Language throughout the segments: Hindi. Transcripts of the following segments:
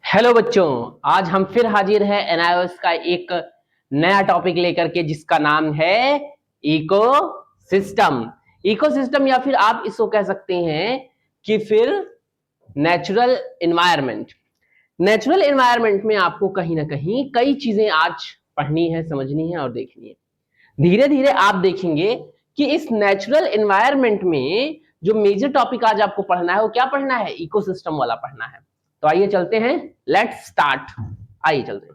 हेलो बच्चों, आज हम फिर हाजिर हैं एनआईओएस का एक नया टॉपिक लेकर के जिसका नाम है इकोसिस्टम। इकोसिस्टम या फिर आप इसको कह सकते हैं कि फिर नेचुरल एनवायरनमेंट। नेचुरल एनवायरनमेंट में आपको कहीं ना कहीं कई चीजें आज पढ़नी है, समझनी है और देखनी है। धीरे धीरे आप देखेंगे कि इस नेचुरल एनवायरनमेंट में जो मेजर टॉपिक आज आपको पढ़ना है वो क्या पढ़ना है, इकोसिस्टम वाला पढ़ना है। तो आइए चलते हैं, लेट्स स्टार्ट। आइए चलते हैं।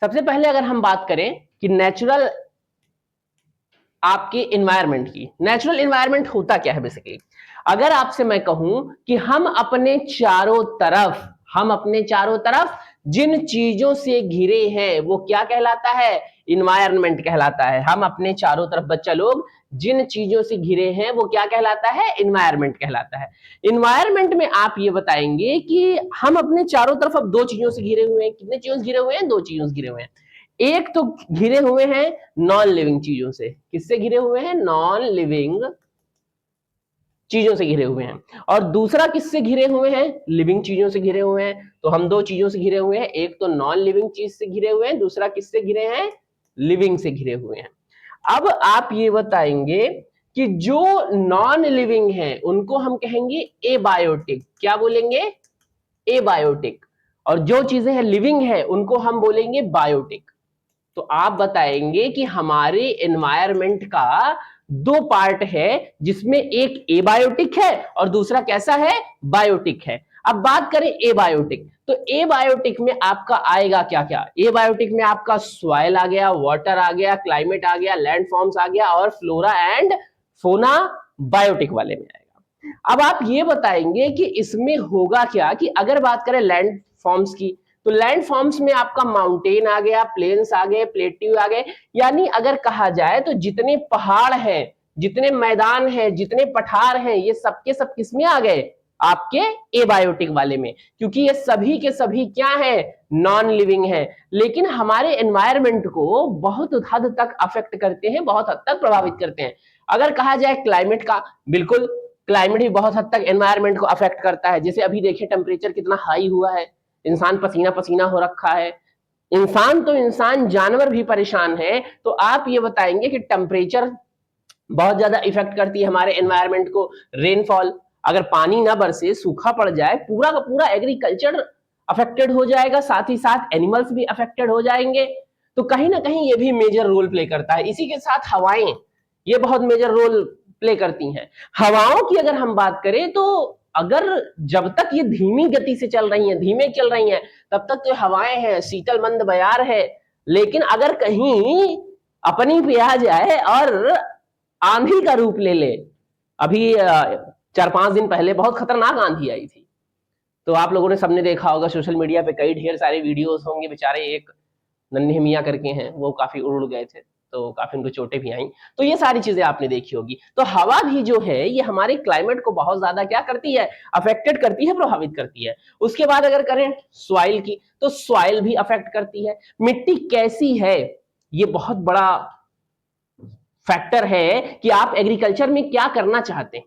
सबसे पहले अगर हम बात करें कि नेचुरल आपके एनवायरनमेंट की, नेचुरल एनवायरनमेंट होता क्या है बेसिकली। अगर आपसे मैं कहूं कि हम अपने चारों तरफ जिन चीजों से घिरे हैं वो क्या कहलाता है, इन्वायरमेंट कहलाता है। हम अपने चारों तरफ बच्चा लोग जिन चीजों से घिरे हैं वो क्या कहलाता है, इन्वायरमेंट कहलाता है। इन्वायरमेंट में आप ये बताएंगे कि हम अपने चारों तरफ अब दो चीजों से घिरे हुए हैं। कितने चीजों से घिरे हुए हैं, दो चीजों से घिरे हुए हैं। एक तो घिरे हुए हैं नॉन लिविंग चीजों से। किससे घिरे हुए हैं, नॉन लिविंग चीजों से घिरे हुए हैं। और दूसरा किससे घिरे हुए हैं, लिविंग चीजों से घिरे हुए हैं। तो हम दो चीजों से घिरे हुए हैं, एक तो नॉन लिविंग चीज से घिरे हुए हैं, दूसरा किससे घिरे हैं, लिविंग से घिरे हुए हैं। अब आप ये बताएंगे कि जो नॉन लिविंग है उनको हम कहेंगे एबायोटिक। क्या बोलेंगे, एबायोटिक। और जो चीजें हैं लिविंग है उनको हम बोलेंगे बायोटिक। तो आप बताएंगे कि हमारे एनवायरमेंट का दो पार्ट है जिसमें एक एबायोटिक है और दूसरा कैसा है, बायोटिक है। अब बात करें एबायोटिक, तो एबायोटिक में आपका आएगा क्या क्या, एबायोटिक में आपका सॉइल आ गया, वाटर आ गया, क्लाइमेट आ गया, लैंड फॉर्म्स आ गया और फ्लोरा एंड फोना बायोटिक वाले में आएगा। अब आप ये बताएंगे कि इसमें होगा क्या कि अगर बात करें लैंड फॉर्म्स की, तो लैंड फॉर्म्स में आपका माउंटेन आ गया, प्लेन्स आ गए, प्लेट्यू आ गए। यानी अगर कहा जाए तो जितने पहाड़ हैं, जितने मैदान हैं, जितने पठार हैं, ये सबके सब किसमें आ गए, आपके एबायोटिक वाले में। क्योंकि ये सभी के सभी क्या है, नॉन लिविंग है, लेकिन हमारे एनवायरमेंट को बहुत हद तक अफेक्ट करते हैं, बहुत हद तक प्रभावित करते हैं। अगर कहा जाए क्लाइमेट का, बिल्कुल क्लाइमेट भी बहुत हद तक एनवायरमेंट को अफेक्ट करता है। जैसे अभी देखिए टेम्परेचर कितना हाई हुआ है, इंसान पसीना पसीना हो रखा है। इंसान तो इंसान, जानवर भी परेशान है। तो आप ये बताएंगे कि टेम्परेचर बहुत ज्यादा इफेक्ट करती है हमारे एनवायरमेंट को। रेनफॉल, अगर पानी ना बरसे, सूखा पड़ जाए, पूरा का पूरा एग्रीकल्चर अफेक्टेड हो जाएगा, साथ ही साथ एनिमल्स भी अफेक्टेड हो जाएंगे। तो कहीं ना कहीं ये भी मेजर रोल प्ले करता है। इसी के साथ हवाएं, ये बहुत मेजर रोल प्ले करती हैं। हवाओं की अगर हम बात करें तो अगर जब तक ये धीमी गति से चल रही हैं, धीमे चल रही हैं, तब तक तो हवाएं हैं, शीतल मंद बयार है। लेकिन अगर कहीं अपनी पे आ जाए और आंधी का रूप ले ले, अभी 4-5 दिन पहले बहुत खतरनाक आंधी आई थी। तो आप लोगों ने सबने देखा होगा, सोशल मीडिया पे कई ढेर सारे वीडियोस होंगे। बेचारे एक नन्हे मियाँ करके हैं, वो काफी उड़ गए थे, तो काफी उनको चोटें भी आई। तो ये सारी चीजें आपने देखी होगी। तो हवा भी जो है ये हमारे क्लाइमेट को बहुत ज्यादा क्या करती है, अफेक्टेड करती है, प्रभावित करती है। उसके बाद अगर करें सॉइल की, तो सॉइल भी अफेक्ट करती है। मिट्टी कैसी है, ये बहुत बड़ा फैक्टर है कि आप एग्रीकल्चर में क्या करना चाहते हैं।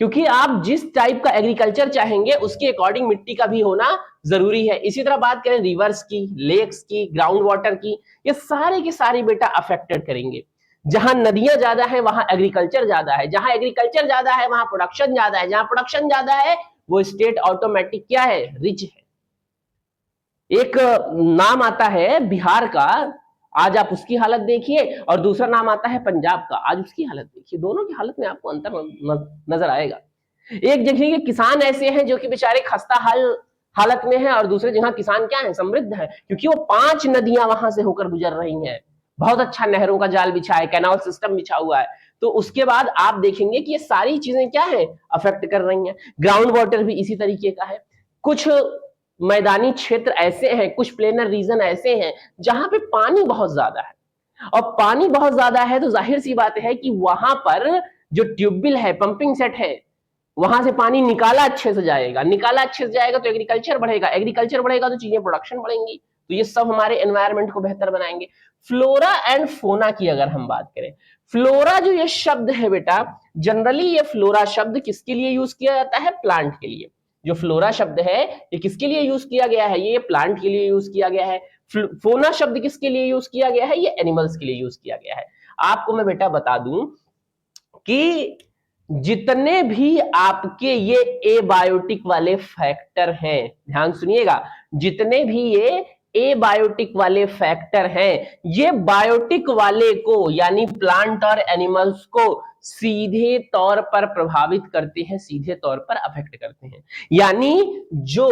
क्योंकि आप जिस टाइप का एग्रीकल्चर चाहेंगे उसके अकॉर्डिंग मिट्टी का भी होना जरूरी है। इसी तरह बात करें रिवर्स की, लेक्स की, ग्राउंड वाटर की, ये सारे के सारे बेटा अफेक्टेड करेंगे। जहां नदियां ज्यादा है वहां एग्रीकल्चर ज्यादा है, जहां एग्रीकल्चर ज्यादा है वहां प्रोडक्शन ज्यादा है, जहां प्रोडक्शन ज्यादा है वो स्टेट ऑटोमेटिक क्या है, रिच है। एक नाम आता है बिहार का, आज आप उसकी हालत देखिए, और दूसरा नाम आता है पंजाब का, आज उसकी हालत देखिए। दोनों की हालत में आपको अंतर नजर आएगा। एक जगह के किसान ऐसे हैं जो कि बेचारे खस्ता हालत में है, और दूसरे जगह किसान क्या है, समृद्ध है, क्योंकि वो 5 नदियां वहां से होकर गुजर रही हैं। बहुत अच्छा नहरों का जाल बिछा है, कैनाल सिस्टम बिछा हुआ है। तो उसके बाद आप देखेंगे कि ये सारी चीजें क्या है, अफेक्ट कर रही हैं। ग्राउंड वाटर भी इसी तरीके का है। कुछ मैदानी क्षेत्र ऐसे हैं, कुछ प्लेनर रीजन ऐसे हैं जहां पे पानी बहुत ज्यादा है, और पानी बहुत ज्यादा है तो जाहिर सी बात है कि वहां पर जो ट्यूबवेल है, पंपिंग सेट है, वहां से पानी निकाला अच्छे से जाएगा, निकाला अच्छे से जाएगा तो एग्रीकल्चर बढ़ेगा, एग्रीकल्चर बढ़ेगा तो चीजें प्रोडक्शन बढ़ेंगी। तो ये सब हमारे एनवायरनमेंट को बेहतर बनाएंगे। फ्लोरा एंड फोना की अगर हम बात करें, फ्लोरा जो ये शब्द है बेटा, जनरली ये फ्लोरा शब्द किसके लिए यूज किया जाता है, प्लांट के लिए। जो फ्लोरा शब्द है ये किसके लिए यूज किया गया है? ये प्लांट के लिए यूज किया गया है। फोना शब्द किसके लिए यूज किया गया है? ये एनिमल्स के लिए यूज किया गया है। आपको मैं बेटा बता दूं कि जितने भी आपके ये एबायोटिक वाले फैक्टर हैं, ध्यान सुनिएगा, जितने भी ये एबायोटिक वाले फैक्टर हैं, ये बायोटिक वाले को यानी प्लांट और एनिमल्स को सीधे तौर पर प्रभावित करते हैं, सीधे तौर पर अफेक्ट करते हैं। यानी जो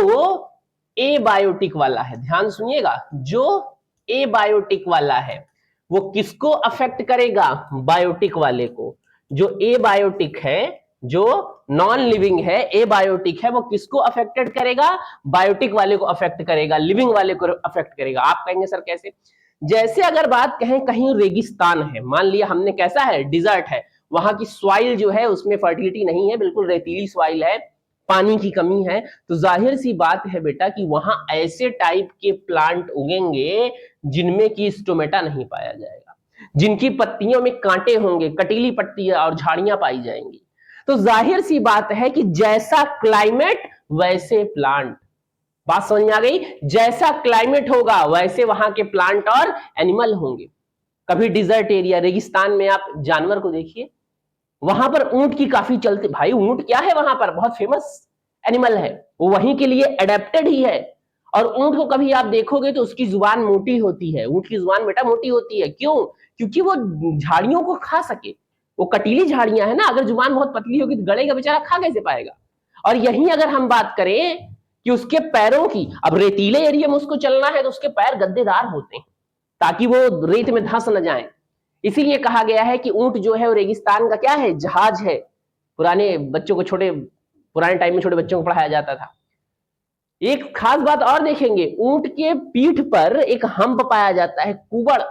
एबायोटिक वाला है, ध्यान सुनिएगा, जो एबायोटिक वाला है वो किसको अफेक्ट करेगा? बायोटिक वाले को। जो एबायोटिक है, जो नॉन लिविंग है, एबायोटिक है, वो किसको अफेक्टेड करेगा? बायोटिक वाले को अफेक्ट करेगा, लिविंग वाले को अफेक्ट करेगा। आप कहेंगे सर कैसे? जैसे अगर बात कहें कहीं रेगिस्तान है, मान लिया हमने, कैसा है? डिजर्ट है, वहां की सॉइल जो है उसमें फर्टिलिटी नहीं है, बिल्कुल रेतीली सॉइल है, पानी की कमी है, तो जाहिर सी बात है बेटा कि वहां ऐसे टाइप के प्लांट उगेंगे जिनमें कि स्टोमेटा नहीं पाया जाएगा, जिनकी पत्तियों में कांटे होंगे, कटीली पत्तियां और झाड़ियां पाई जाएंगी। तो जाहिर सी बात है कि जैसा क्लाइमेट वैसे प्लांट। बात समझ में आ गई? जैसा क्लाइमेट होगा वैसे वहां के प्लांट और एनिमल होंगे। कभी डिजर्ट एरिया, रेगिस्तान में आप जानवर को देखिए, वहां पर ऊंट की काफी चलती, भाई ऊंट क्या है वहां पर? बहुत फेमस एनिमल है, वो वहीं के लिए एडेप्टेड ही है। और ऊंट को कभी आप देखोगे तो उसकी जुबान मोटी होती है, ऊंट की जुबान बेटा मोटी होती है। क्यों? क्योंकि वो झाड़ियों को खा सके, वो कटीली झाड़ियां है ना, अगर जुबान बहुत पतली होगी तो गलेगा बेचारा, खा कैसे पाएगा? और यहीं अगर हम बात करें कि उसके पैरों की, अब रेतीले एरिया में उसको चलना है तो उसके पैर गद्देदार होते हैं ताकि वो रेत में धंस न जाए। इसीलिए कहा गया है कि ऊंट जो है वो रेगिस्तान का क्या है? जहाज है। पुराने बच्चों को, छोटे पुराने टाइम में छोटे बच्चों को पढ़ाया जाता था। एक खास बात और देखेंगे, ऊंट के पीठ पर एक हम्प पाया जाता है, कुबड़,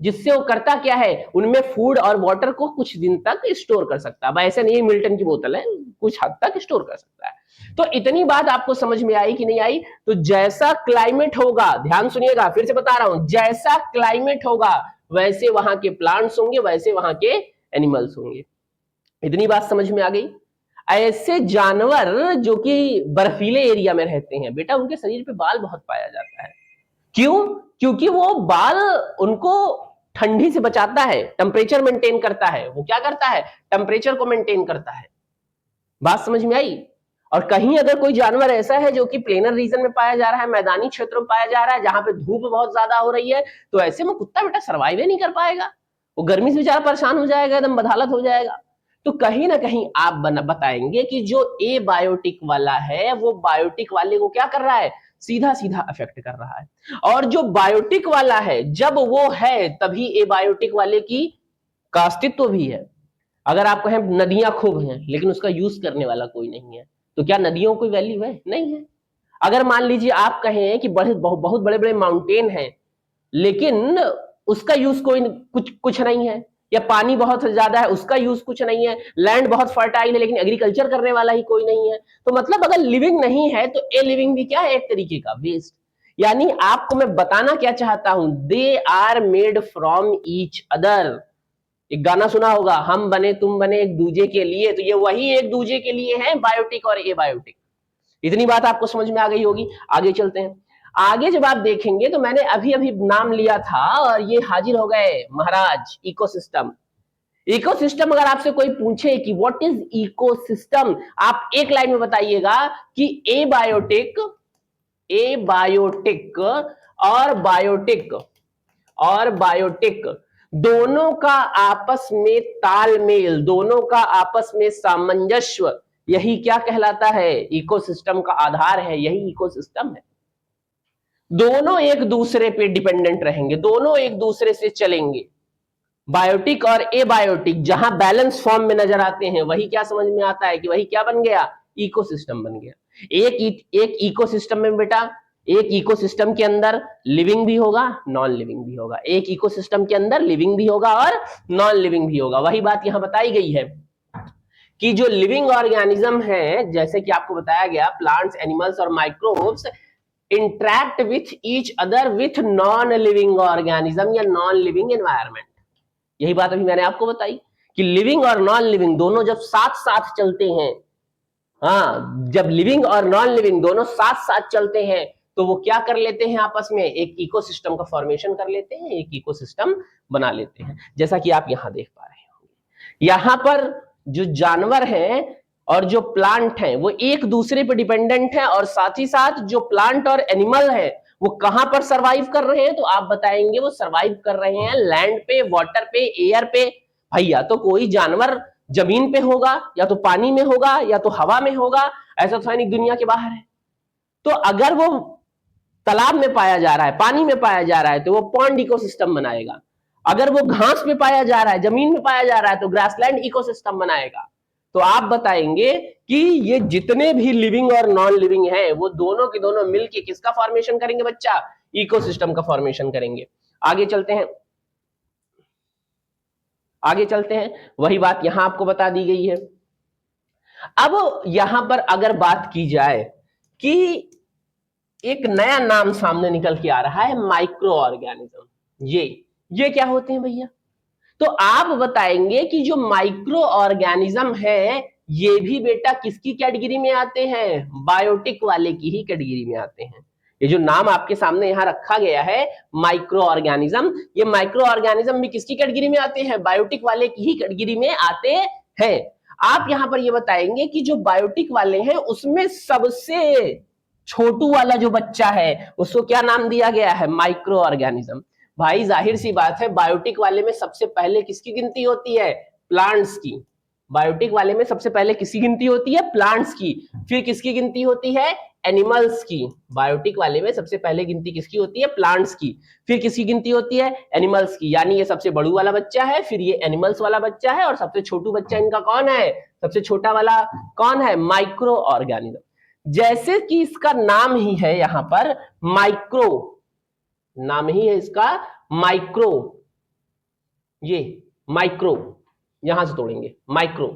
जिससे वो करता क्या है? उनमें फूड और वाटर को कुछ दिन तक स्टोर कर सकता है। अब ऐसे नहीं मिल्टन की बोतल है, कुछ हद तक स्टोर कर सकता है। तो इतनी बात आपको समझ में आई कि नहीं आई? तो जैसा क्लाइमेट होगा, ध्यान सुनिएगा, फिर से बता रहा हूं, जैसा क्लाइमेट होगा वैसे वहां के प्लांट्स होंगे, वैसे वहां के एनिमल्स होंगे। इतनी बात समझ में आ गई? ऐसे जानवर जो कि बर्फीले एरिया में रहते हैं बेटा, उनके शरीर पे बाल बहुत पाया जाता है। क्यों? क्योंकि वो बाल उनको ठंडी से बचाता है, टेम्परेचर मेंटेन करता है। वो क्या करता है? टेम्परेचर को मेंटेन करता है। बात समझ में आई? और कहीं अगर कोई जानवर ऐसा है जो कि प्लेनर रीजन में पाया जा रहा है, मैदानी क्षेत्रों में पाया जा रहा है, जहां पे धूप बहुत ज्यादा हो रही है, तो ऐसे में कुत्ता बेटा सर्वाइव ही नहीं कर पाएगा, वो गर्मी से बेचारा परेशान हो जाएगा, एकदम बदहालत हो जाएगा। तो कहीं ना कहीं आप बताएंगे कि जो ए बायोटिक वाला है वो बायोटिक वाले को क्या कर रहा है? सीधा सीधा अफेक्ट कर रहा है। और जो बायोटिक वाला है, जब वो है तभी ए बायोटिक वाले की का अस्तित्व भी है। अगर आप कहें नदियां खूब हैं लेकिन उसका यूज करने वाला कोई नहीं है, तो क्या नदियों कोई वैल्यू है? नहीं है। अगर मान लीजिए आप कहें कि बहुत बड़े बड़े माउंटेन हैं लेकिन उसका यूज कोई कुछ नहीं है, या पानी बहुत ज्यादा है उसका यूज कुछ नहीं है, लैंड बहुत फर्टाइल है लेकिन एग्रीकल्चर करने वाला ही कोई नहीं है, तो मतलब अगर लिविंग नहीं है तो ए लिविंग भी क्या है? एक तरीके का वेस्ट। यानी आपको मैं बताना क्या चाहता हूं, they are made from each other. एक गाना सुना होगा, हम बने तुम बने एक दूजे के लिए, तो ये वही एक दूजे के लिए है, बायोटिक और एबायोटिक। इतनी बात आपको समझ में आ गई होगी। आगे चलते हैं। आगे जब आप देखेंगे तो मैंने अभी अभी नाम लिया था और ये हाजिर हो गए महाराज, इकोसिस्टम। इकोसिस्टम अगर आपसे कोई पूछे कि व्हाट इज इकोसिस्टम, आप एक लाइन में बताइएगा कि एबायोटिक, एबायोटिक और बायोटिक दोनों का आपस में तालमेल, दोनों का आपस में सामंजस्य, यही क्या कहलाता है? इकोसिस्टम का आधार है, यही इकोसिस्टम है। दोनों एक दूसरे पे डिपेंडेंट रहेंगे, दोनों एक दूसरे से चलेंगे। बायोटिक और एबायोटिक जहां बैलेंस फॉर्म में नजर आते हैं, वही क्या समझ में आता है कि वही क्या बन गया? इकोसिस्टम बन गया। एक इकोसिस्टम में बेटा, एक इकोसिस्टम के अंदर लिविंग भी होगा, नॉन लिविंग भी होगा। एक इकोसिस्टम के अंदर लिविंग भी होगा और नॉन लिविंग भी होगा। वही बात यहां बताई गई है कि जो लिविंग ऑर्गेनिज्म है, जैसे कि आपको बताया गया, प्लांट्स, एनिमल्स और microbes interact with each other with non living organism या नॉन लिविंग एनवायरमेंट। यही बात अभी मैंने आपको बताई कि लिविंग और नॉन लिविंग दोनों जब साथ साथ चलते हैं, हाँ, जब लिविंग और नॉन लिविंग दोनों साथ साथ चलते हैं तो वो क्या कर लेते हैं, आपस में एक इकोसिस्टम का फॉर्मेशन कर लेते हैं, एक इकोसिस्टम बना लेते हैं। जैसा कि आप यहां देख पा रहे होंगे, यहां पर जो जानवर हैं और जो प्लांट हैं वो एक दूसरे पर डिपेंडेंट है, और साथ ही साथ जो प्लांट और एनिमल है वो कहां पर सरवाइव कर रहे हैं, तो आप बताएंगे वो सरवाइव कर रहे हैं लैंड पे, वाटर पे, एयर पे। भैया तो कोई जानवर जमीन पे होगा, या तो पानी में होगा, या तो हवा में होगा, ऐसा तो नहीं दुनिया के बाहर है। तो अगर वो तालाब में पाया जा रहा है, पानी में पाया जा रहा है, तो वो पॉन्ड इकोसिस्टम बनाएगा। अगर वो घास में पाया जा रहा है, जमीन में पाया जा रहा है, तो ग्रासलैंड इकोसिस्टम बनाएगा। तो आप बताएंगे कि ये जितने भी लिविंग और नॉन लिविंग है वो दोनों के दोनों मिलके किसका फॉर्मेशन करेंगे बच्चा, इकोसिस्टम का फॉर्मेशन करेंगे। आगे चलते हैं, आगे चलते हैं, वही बात यहां आपको बता दी गई है। अब यहां पर अगर बात की जाए कि एक नया नाम सामने निकल के आ रहा है, माइक्रो ऑर्गेनिज्म। ये क्या होते हैं भैया, तो आप बताएंगे कि जो माइक्रो ऑर्गेनिज्म है ये भी बेटा किसकी कैटेगरी में आते हैं, बायोटिक वाले की ही कैटेगरी में आते हैं। ये जो नाम आपके सामने यहां रखा गया है माइक्रो ऑर्गेनिज्म, ये माइक्रो ऑर्गेनिज्म भी किसकी कैटेगरी में आते हैं, बायोटिक वाले की ही कैटेगरी में आते हैं। आप यहां पर ये बताएंगे कि जो बायोटिक वाले हैं उसमें सबसे छोटू वाला जो बच्चा है उसको क्या नाम दिया गया है, माइक्रो ऑर्गेनिज्म। भाई जाहिर सी बात है बायोटिक वाले में सबसे पहले किसकी गिनती होती है, प्लांट्स की। बायोटिक वाले में सबसे पहले किसकी गिनती होती है, प्लांट्स की। फिर किसकी गिनती होती है, एनिमल्स की। बायोटिक वाले में सबसे पहले गिनती किसकी होती है, प्लांट्स की। फिर किसकी गिनती होती है, एनिमल्स की। यानी ये सबसे बड़ू वाला बच्चा है, फिर ये एनिमल्स वाला बच्चा है, और सबसे छोटू बच्चा इनका कौन है, सबसे छोटा वाला कौन है, माइक्रो ऑर्गेनिज्म। जैसे कि इसका नाम ही है यहां पर माइक्रो, नाम ही है इसका माइक्रो, ये माइक्रो यहां से तोड़ेंगे, माइक्रो।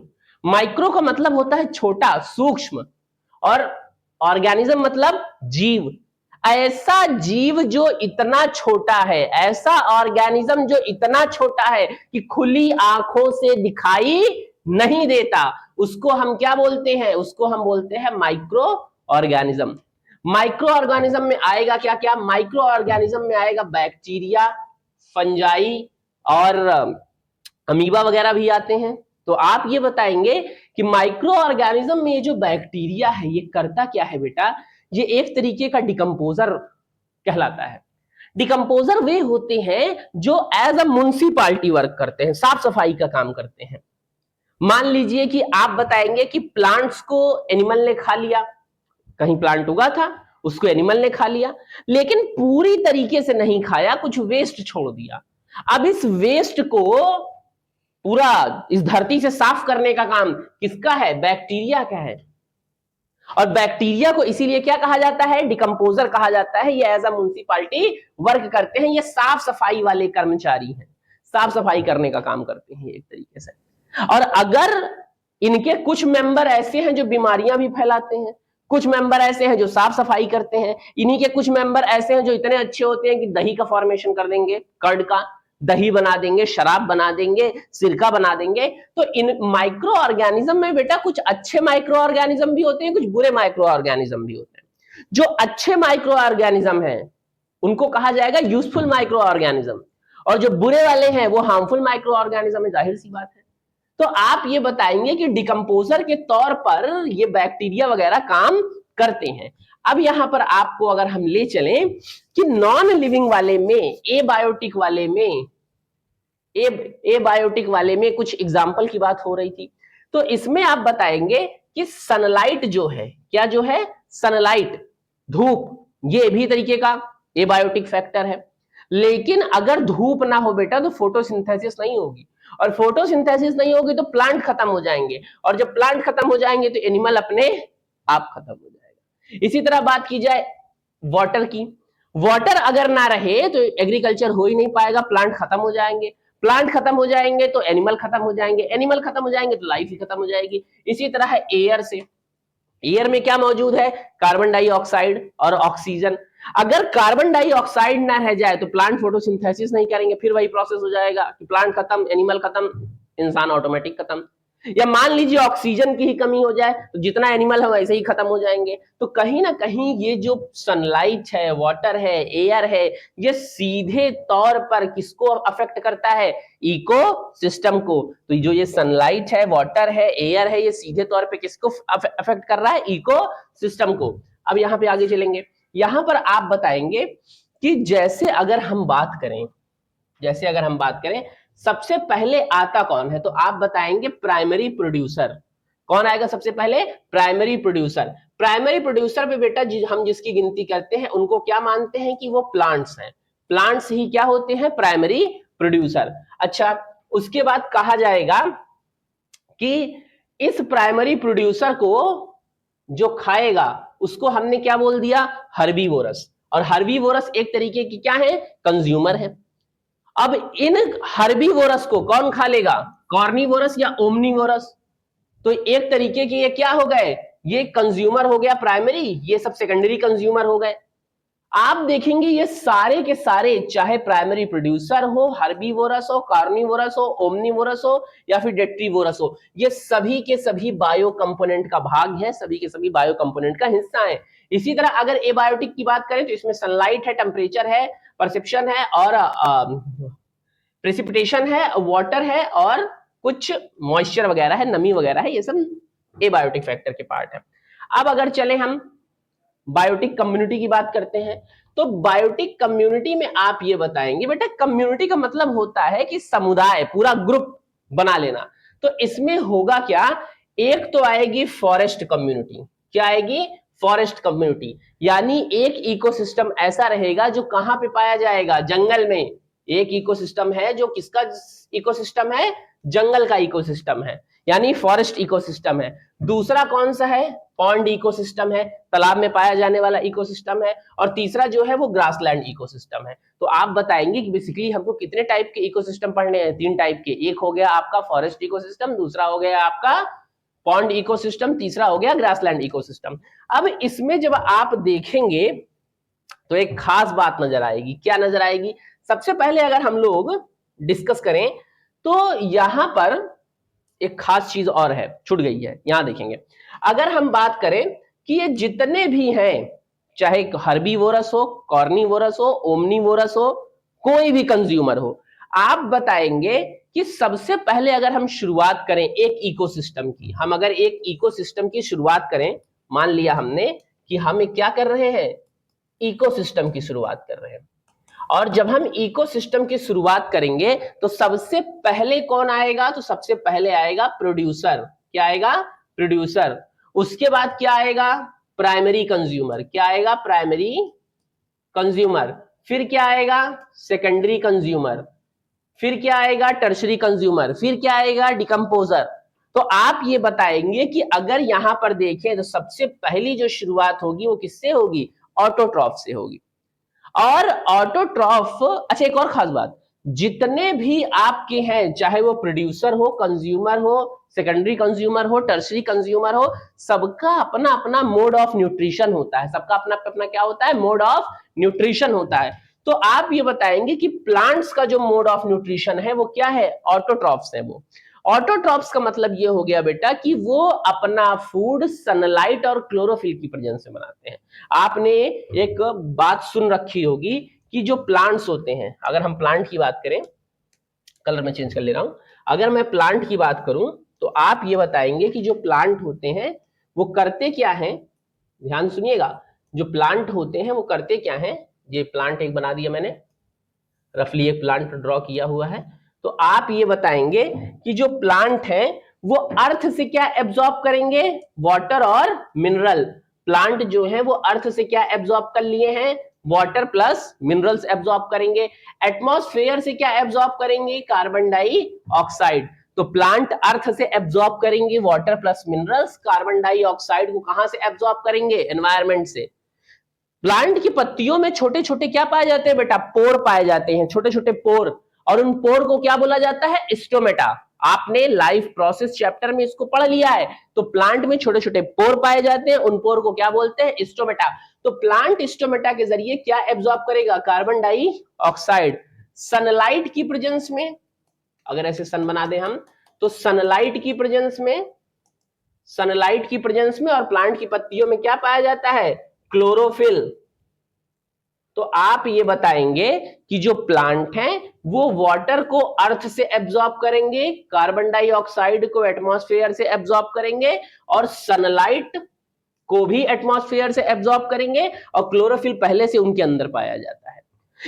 माइक्रो का मतलब होता है छोटा, सूक्ष्म, और ऑर्गेनिज्म मतलब जीव। ऐसा जीव जो इतना छोटा है, ऐसा ऑर्गेनिज्म जो इतना छोटा है कि खुली आंखों से दिखाई नहीं देता, उसको हम क्या बोलते हैं, उसको हम बोलते हैं माइक्रो ऑर्गेनिज्म। माइक्रो ऑर्गेनिज्म में आएगा क्या क्या, माइक्रो ऑर्गेनिज्म में आएगा बैक्टीरिया, फंजाई और अमीबा वगैरह भी आते हैं। तो आप ये बताएंगे कि माइक्रो ऑर्गेनिज्म में ये जो बैक्टीरिया है ये करता क्या है बेटा, ये एक तरीके का डिकम्पोजर कहलाता है। डिकम्पोजर वे होते हैं जो एज अ म्युनिसिपालिटी वर्क करते हैं, साफ सफाई का काम करते हैं। मान लीजिए कि आप बताएंगे कि प्लांट्स को एनिमल ने खा लिया, कहीं प्लांट उगा था उसको एनिमल ने खा लिया, लेकिन पूरी तरीके से नहीं खाया, कुछ वेस्ट छोड़ दिया। अब इस वेस्ट को पूरा इस धरती से साफ करने का काम किसका है, बैक्टीरिया का है। और बैक्टीरिया को इसीलिए क्या कहा जाता है, डिकम्पोजर कहा जाता है। ये एज अ म्युनिसिपालिटी वर्क करते हैं, ये साफ सफाई वाले कर्मचारी हैं, साफ सफाई करने का काम करते हैं एक तरीके से। और अगर इनके कुछ मेंबर ऐसे हैं जो बीमारियां भी फैलाते हैं, कुछ मेंबर ऐसे हैं जो साफ सफाई करते हैं, इन्हीं के कुछ मेंबर ऐसे हैं जो इतने अच्छे होते हैं कि दही का फॉर्मेशन कर देंगे, कर्ड का दही बना देंगे, शराब बना देंगे, सिरका बना देंगे। तो इन माइक्रो ऑर्गेनिज्म में बेटा कुछ अच्छे माइक्रो ऑर्गेनिज्म भी होते हैं, कुछ बुरे माइक्रो ऑर्गेनिज्म भी होते हैं। जो अच्छे माइक्रो ऑर्गेनिज्म हैं उनको कहा जाएगा यूजफुल माइक्रो ऑर्गेनिज्म, और जो बुरे वाले हैं वो हार्मफुल माइक्रो ऑर्गेनिज्म है, जाहिर सी बात है। तो आप ये बताएंगे कि डिकम्पोजर के तौर पर ये बैक्टीरिया वगैरह काम करते हैं। अब यहां पर आपको अगर हम ले चलें कि नॉन लिविंग वाले में, एबायोटिक वाले में, एबायोटिक वाले में कुछ एग्जाम्पल की बात हो रही थी, तो इसमें आप बताएंगे कि सनलाइट जो है, क्या जो है, सनलाइट, धूप, ये भी तरीके का एबायोटिक फैक्टर है। लेकिन अगर धूप ना हो बेटा तो फोटोसिंथेसिस नहीं होगी, और फोटोसिंथेसिस नहीं होगी तो प्लांट खत्म हो जाएंगे, और जब प्लांट खत्म हो जाएंगे तो एनिमल अपने आप खत्म हो जाएगा। इसी तरह बात की जाए वाटर की, वाटर अगर ना रहे तो एग्रीकल्चर हो ही नहीं पाएगा, प्लांट खत्म हो जाएंगे, प्लांट खत्म हो जाएंगे तो एनिमल खत्म हो जाएंगे, एनिमल खत्म हो जाएंगे तो लाइफ ही खत्म हो जाएगी। इसी तरह है एयर से, एयर में क्या मौजूद है, कार्बन डाइऑक्साइड और ऑक्सीजन। अगर कार्बन डाइऑक्साइड ना रह जाए तो प्लांट फोटोसिंथेसिस नहीं करेंगे, फिर वही प्रोसेस हो जाएगा कि प्लांट खत्म, एनिमल खत्म, इंसान ऑटोमेटिक खत्म। या मान लीजिए ऑक्सीजन की ही कमी हो जाए तो जितना एनिमल है वैसे ही खत्म हो जाएंगे। तो कहीं ना कहीं ये जो सनलाइट है, वाटर है, एयर है, ये सीधे तौर पर किसको अफेक्ट करता है? इकोसिस्टम को। तो जो ये सनलाइट है, वाटर है, एयर है, ये सीधे तौर पे किसको अफेक्ट कर रहा है? इकोसिस्टम को। अब यहाँ पे आगे चलेंगे, यहाँ पर आप बताएंगे कि जैसे अगर हम बात करें सबसे पहले आता कौन है, तो आप बताएंगे प्राइमरी प्रोड्यूसर। कौन आएगा सबसे पहले? Primary producer. प्राइमरी प्रोड्यूसर पे बेटा हम जिसकी गिनती करते हैं उनको क्या मानते हैं कि वो प्लांट्स हैं। प्लांट्स ही क्या होते हैं? Primary producer. अच्छा, उसके बाद कहा जाएगा कि इस प्राइमरी प्रोड्यूसर को जो खाएगा उसको हमने क्या बोल दिया? हर्बीवोरस। और हर्बीवोरस एक तरीके की क्या है? कंज्यूमर है। अब इन हर्बीवोरस को कौन खा लेगा? कॉर्निवोरस या ओमनीवोरस। तो एक तरीके के ये क्या हो गए? ये कंज्यूमर हो गया प्राइमरी, ये सब सेकेंडरी कंज्यूमर हो गए। आप देखेंगे ये सारे के सारे, चाहे प्राइमरी प्रोड्यूसर हो, हर्बीवोरस हो, कार्निवोरस हो, ओमनीवोरस हो या फिर डेट्रीवोरस हो, ये सभी के सभी बायो कंपोनेंट का भाग है, सभी के सभी बायो कंपोनेंट का हिस्सा है। इसी तरह अगर एबायोटिक की बात करें तो इसमें सनलाइट है, टेम्परेचर है, परसेप्शन है और प्रेसिपिटेशन है, वाटर है और कुछ मॉइस्चर वगैरह है, नमी वगैरह है, ये सब एबायोटिक फैक्टर के पार्ट है। अब अगर चले हम बायोटिक कम्युनिटी की बात करते हैं, तो बायोटिक कम्युनिटी में आप ये बताएंगे बेटा, कम्युनिटी का मतलब होता है कि समुदाय, पूरा ग्रुप बना लेना। तो इसमें होगा क्या? एक तो आएगी फॉरेस्ट कम्युनिटी। क्या आएगी? Forest community. यानी एक इकोसिस्टम ऐसा रहेगा जो कहां पे पाया जाएगा? जंगल में। एक इकोसिस्टम है जो किसका इकोसिस्टम है? जंगल का इकोसिस्टम है, यानी फॉरेस्ट इकोसिस्टम है। दूसरा कौन सा है? पॉन्ड इकोसिस्टम है, तालाब में पाया जाने वाला इकोसिस्टम है। और तीसरा जो है वो ग्रासलैंड इकोसिस्टम है। तो आप बताएंगे कि बेसिकली हमको कितने टाइप के इकोसिस्टम पढ़ने हैं? 3 टाइप के। एक हो गया आपका फॉरेस्ट इकोसिस्टम, दूसरा हो गया आपका पॉन्ड इकोसिस्टम, तीसरा हो गया ग्रासलैंड इकोसिस्टम। अब इसमें जब आप देखेंगे तो एक खास बात नजर आएगी। क्या नजर आएगी? सबसे पहले अगर हम लोग डिस्कस करें तो यहां पर एक खास चीज और है, छूट गई है, यहां देखेंगे। अगर हम बात करें कि ये जितने भी हैं, चाहे हर्बीवोरस हो, कॉर्निवोरस हो, ओमनीवोरस हो, कोई भी कंज्यूमर हो, आप बताएंगे कि सबसे पहले अगर हम शुरुआत करें एक इकोसिस्टम की, हम अगर एक इकोसिस्टम की शुरुआत करें, मान लिया हमने कि हम क्या कर रहे हैं? इकोसिस्टम की शुरुआत कर रहे हैं। और जब हम इकोसिस्टम की शुरुआत करेंगे तो सबसे पहले कौन आएगा? तो सबसे पहले आएगा प्रोड्यूसर। क्या आएगा? प्रोड्यूसर। उसके बाद क्या आएगा? Primary consumer. क्या आएगा? Primary consumer. फिर क्या आएगा? Secondary consumer. फिर क्या आएगा? Tertiary consumer. फिर क्या आएगा? डिकम्पोजर। तो आप ये बताएंगे कि अगर यहां पर देखें तो सबसे पहली जो शुरुआत होगी वो किससे होगी? ऑटोट्रॉफ से होगी। और ऑटोट्रॉफ, अच्छा एक और खास बात, जितने भी आपके हैं, चाहे वो प्रोड्यूसर हो, कंज्यूमर हो, सेकेंडरी कंज्यूमर हो, टर्शरी कंज्यूमर हो, सबका अपना अपना मोड ऑफ न्यूट्रिशन होता है। सबका अपना अपना क्या होता है? मोड ऑफ न्यूट्रिशन होता है। तो आप ये बताएंगे कि प्लांट्स का जो मोड ऑफ न्यूट्रिशन है वो क्या है? ऑटोट्रॉफ्स है वो। ऑटोट्रॉफ्स का मतलब ये हो गया बेटा कि वो अपना फूड सनलाइट और क्लोरोफिल की प्रेजेंस में बनाते हैं। आपने एक बात सुन रखी होगी कि जो प्लांट्स होते हैं, अगर हम प्लांट की बात करें, कलर में चेंज कर ले रहा हूं, अगर मैं प्लांट की बात करूं तो आप ये बताएंगे कि जो प्लांट होते हैं वो करते क्या हैं? ध्यान सुनिएगा, जो प्लांट होते हैं वो करते क्या हैं? ये प्लांट एक बना दिया मैंने, रफली एक प्लांट ड्रॉ किया हुआ है। तो आप ये बताएंगे कि जो प्लांट है वो अर्थ से क्या एब्जॉर्ब करेंगे? वाटर और मिनरल। प्लांट जो है वो अर्थ से क्या एब्जॉर्ब कर लिए हैं? वाटर प्लस मिनरल्स एब्जॉर्ब करेंगे। एटमॉस्फेयर से क्या एब्जॉर्ब करेंगे? Carbon dioxide. तो प्लांट अर्थ से एब्जॉर्ब करेंगे water plus minerals, carbon dioxide को कहां से एब्जॉर्ब करेंगे? एनवायरमेंट से। प्लांट की पत्तियों में छोटे छोटे क्या पाए जाते हैं बेटा? पोर पाए जाते हैं, छोटे छोटे पोर। और उन पोर को क्या बोला जाता है? स्टोमेटा। आपने लाइफ प्रोसेस चैप्टर में इसको पढ़ लिया है। तो प्लांट में छोटे छोटे पोर पाए जाते हैं, उन पोर को क्या बोलते हैं? स्टोमेटा। तो प्लांट स्टोमेटा के जरिए क्या एब्जॉर्ब करेगा? Carbon dioxide. सनलाइट की प्रेजेंस में, अगर ऐसे सन बना दे हम, तो सनलाइट की प्रेजेंस में और प्लांट की पत्तियों में क्या पाया जाता है? क्लोरोफिल। तो आप ये बताएंगे कि जो प्लांट है वो वाटर को अर्थ से एब्जॉर्ब करेंगे, कार्बन डाइऑक्साइड को एटमॉस्फेयर से एब्जॉर्ब करेंगे और सनलाइट को भी एटमॉस्फेयर से एब्जॉर्ब करेंगे और क्लोरोफिल पहले से उनके अंदर पाया जाता है।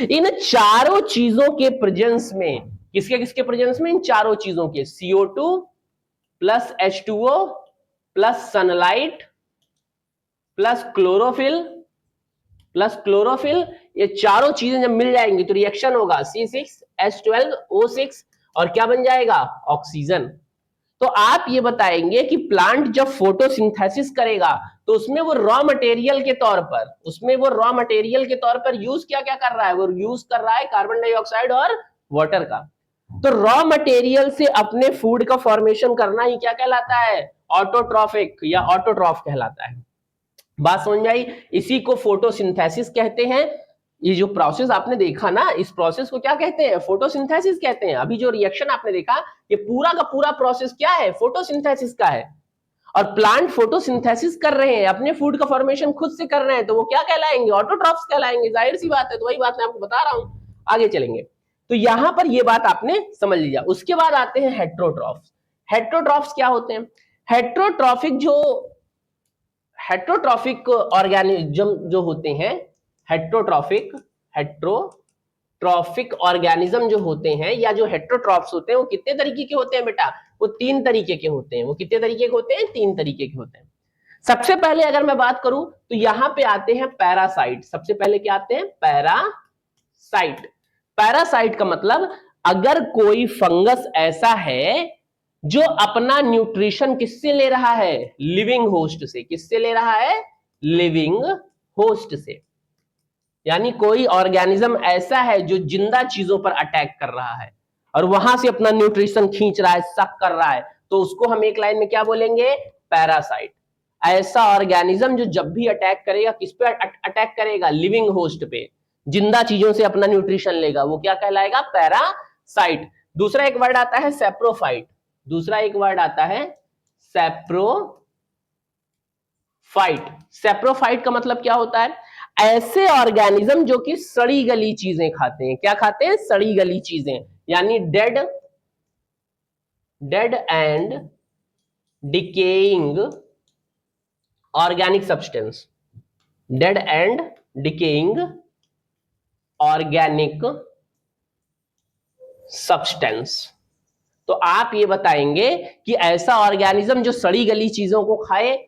इन चारों चीजों के प्रेजेंस में, किसके किसके प्रेजेंस में? इन चारों चीजों के, CO2 plus H2O plus sunlight plus chlorophyll, ये चारों चीजें जब मिल जाएंगी तो रिएक्शन होगा C6H12O6 और क्या बन जाएगा? ऑक्सीजन। तो आप ये बताएंगे कि प्लांट जब फोटोसिंथेसिस करेगा तो उसमें वो रॉ मटेरियल के तौर पर यूज क्या क्या कर रहा है? वो यूज कर रहा है कार्बन डाइऑक्साइड और वाटर का। तो रॉ मटेरियल से अपने फूड का फॉर्मेशन करना ही क्या कहलाता है? ऑटोट्रॉफिक या ऑटोट्रॉफ कहलाता है। बात समझ में आई? इसी को फोटोसिंथेसिस कहते हैं। ये जो प्रोसेस आपने देखा ना, इस प्रोसेस को क्या कहते हैं? फोटोसिंथेसिस कहते हैं। अभी जो रिएक्शन आपने देखा, ये पूरा का पूरा प्रोसेस क्या है? फोटोसिंथेसिस का है। और प्लांट फोटोसिंथेसिस कर रहे हैं, अपने फूड का फॉर्मेशन खुद से कर रहे हैं, तो वो क्या कहलाएंगे? ऑटोट्रॉफ्स कहलाएंगे। जाहिर सी बात है। तो वही बात मैं आपको बता रहा हूं, आगे चलेंगे। तो यहां पर ये बात आपने समझ लीजिए। उसके बाद आते हैं हेट्रोट्रॉफ्स। हेट्रोट्रॉफ्स क्या होते हैं? हेट्रोट्रॉफिक ऑर्गेनिज्म जो होते हैं, हेट्रोट्रॉफिक ऑर्गेनिज्म जो होते हैं या जो हेट्रोट्रॉफ्स होते हैं, वो कितने तरीके के होते हैं बेटा? वो 3 तरीके के होते हैं। वो कितने तरीके के होते हैं? 3 तरीके के होते हैं। सबसे पहले अगर मैं बात करूं तो यहां पे आते हैं पैरासाइट। सबसे पहले क्या आते हैं? पैरासाइट का मतलब, अगर कोई फंगस ऐसा है जो अपना न्यूट्रिशन किससे ले रहा है? लिविंग होस्ट से। किससे ले रहा है? लिविंग होस्ट से। यानी कोई ऑर्गेनिज्म ऐसा है जो जिंदा चीजों पर अटैक कर रहा है और वहां से अपना न्यूट्रिशन खींच रहा है, सक कर रहा है, तो उसको हम एक लाइन में क्या बोलेंगे? पैरासाइट। ऐसा ऑर्गेनिज्म जो जब भी अटैक करेगा, किस पे अटैक करेगा? लिविंग होस्ट पे, जिंदा चीजों से अपना न्यूट्रिशन लेगा, वो क्या कहलाएगा? पैरासाइट। दूसरा एक वर्ड आता है सेप्रोफाइट। सेप्रोफाइट का मतलब क्या होता है? ऐसे ऑर्गेनिज्म जो कि सड़ी गली चीजें खाते हैं। क्या खाते हैं? सड़ी गली चीजें, यानी dead and decaying organic substance. Dead and decaying organic substance. तो आप ये बताएंगे कि ऐसा ऑर्गेनिज्म जो सड़ी गली चीजों को खाए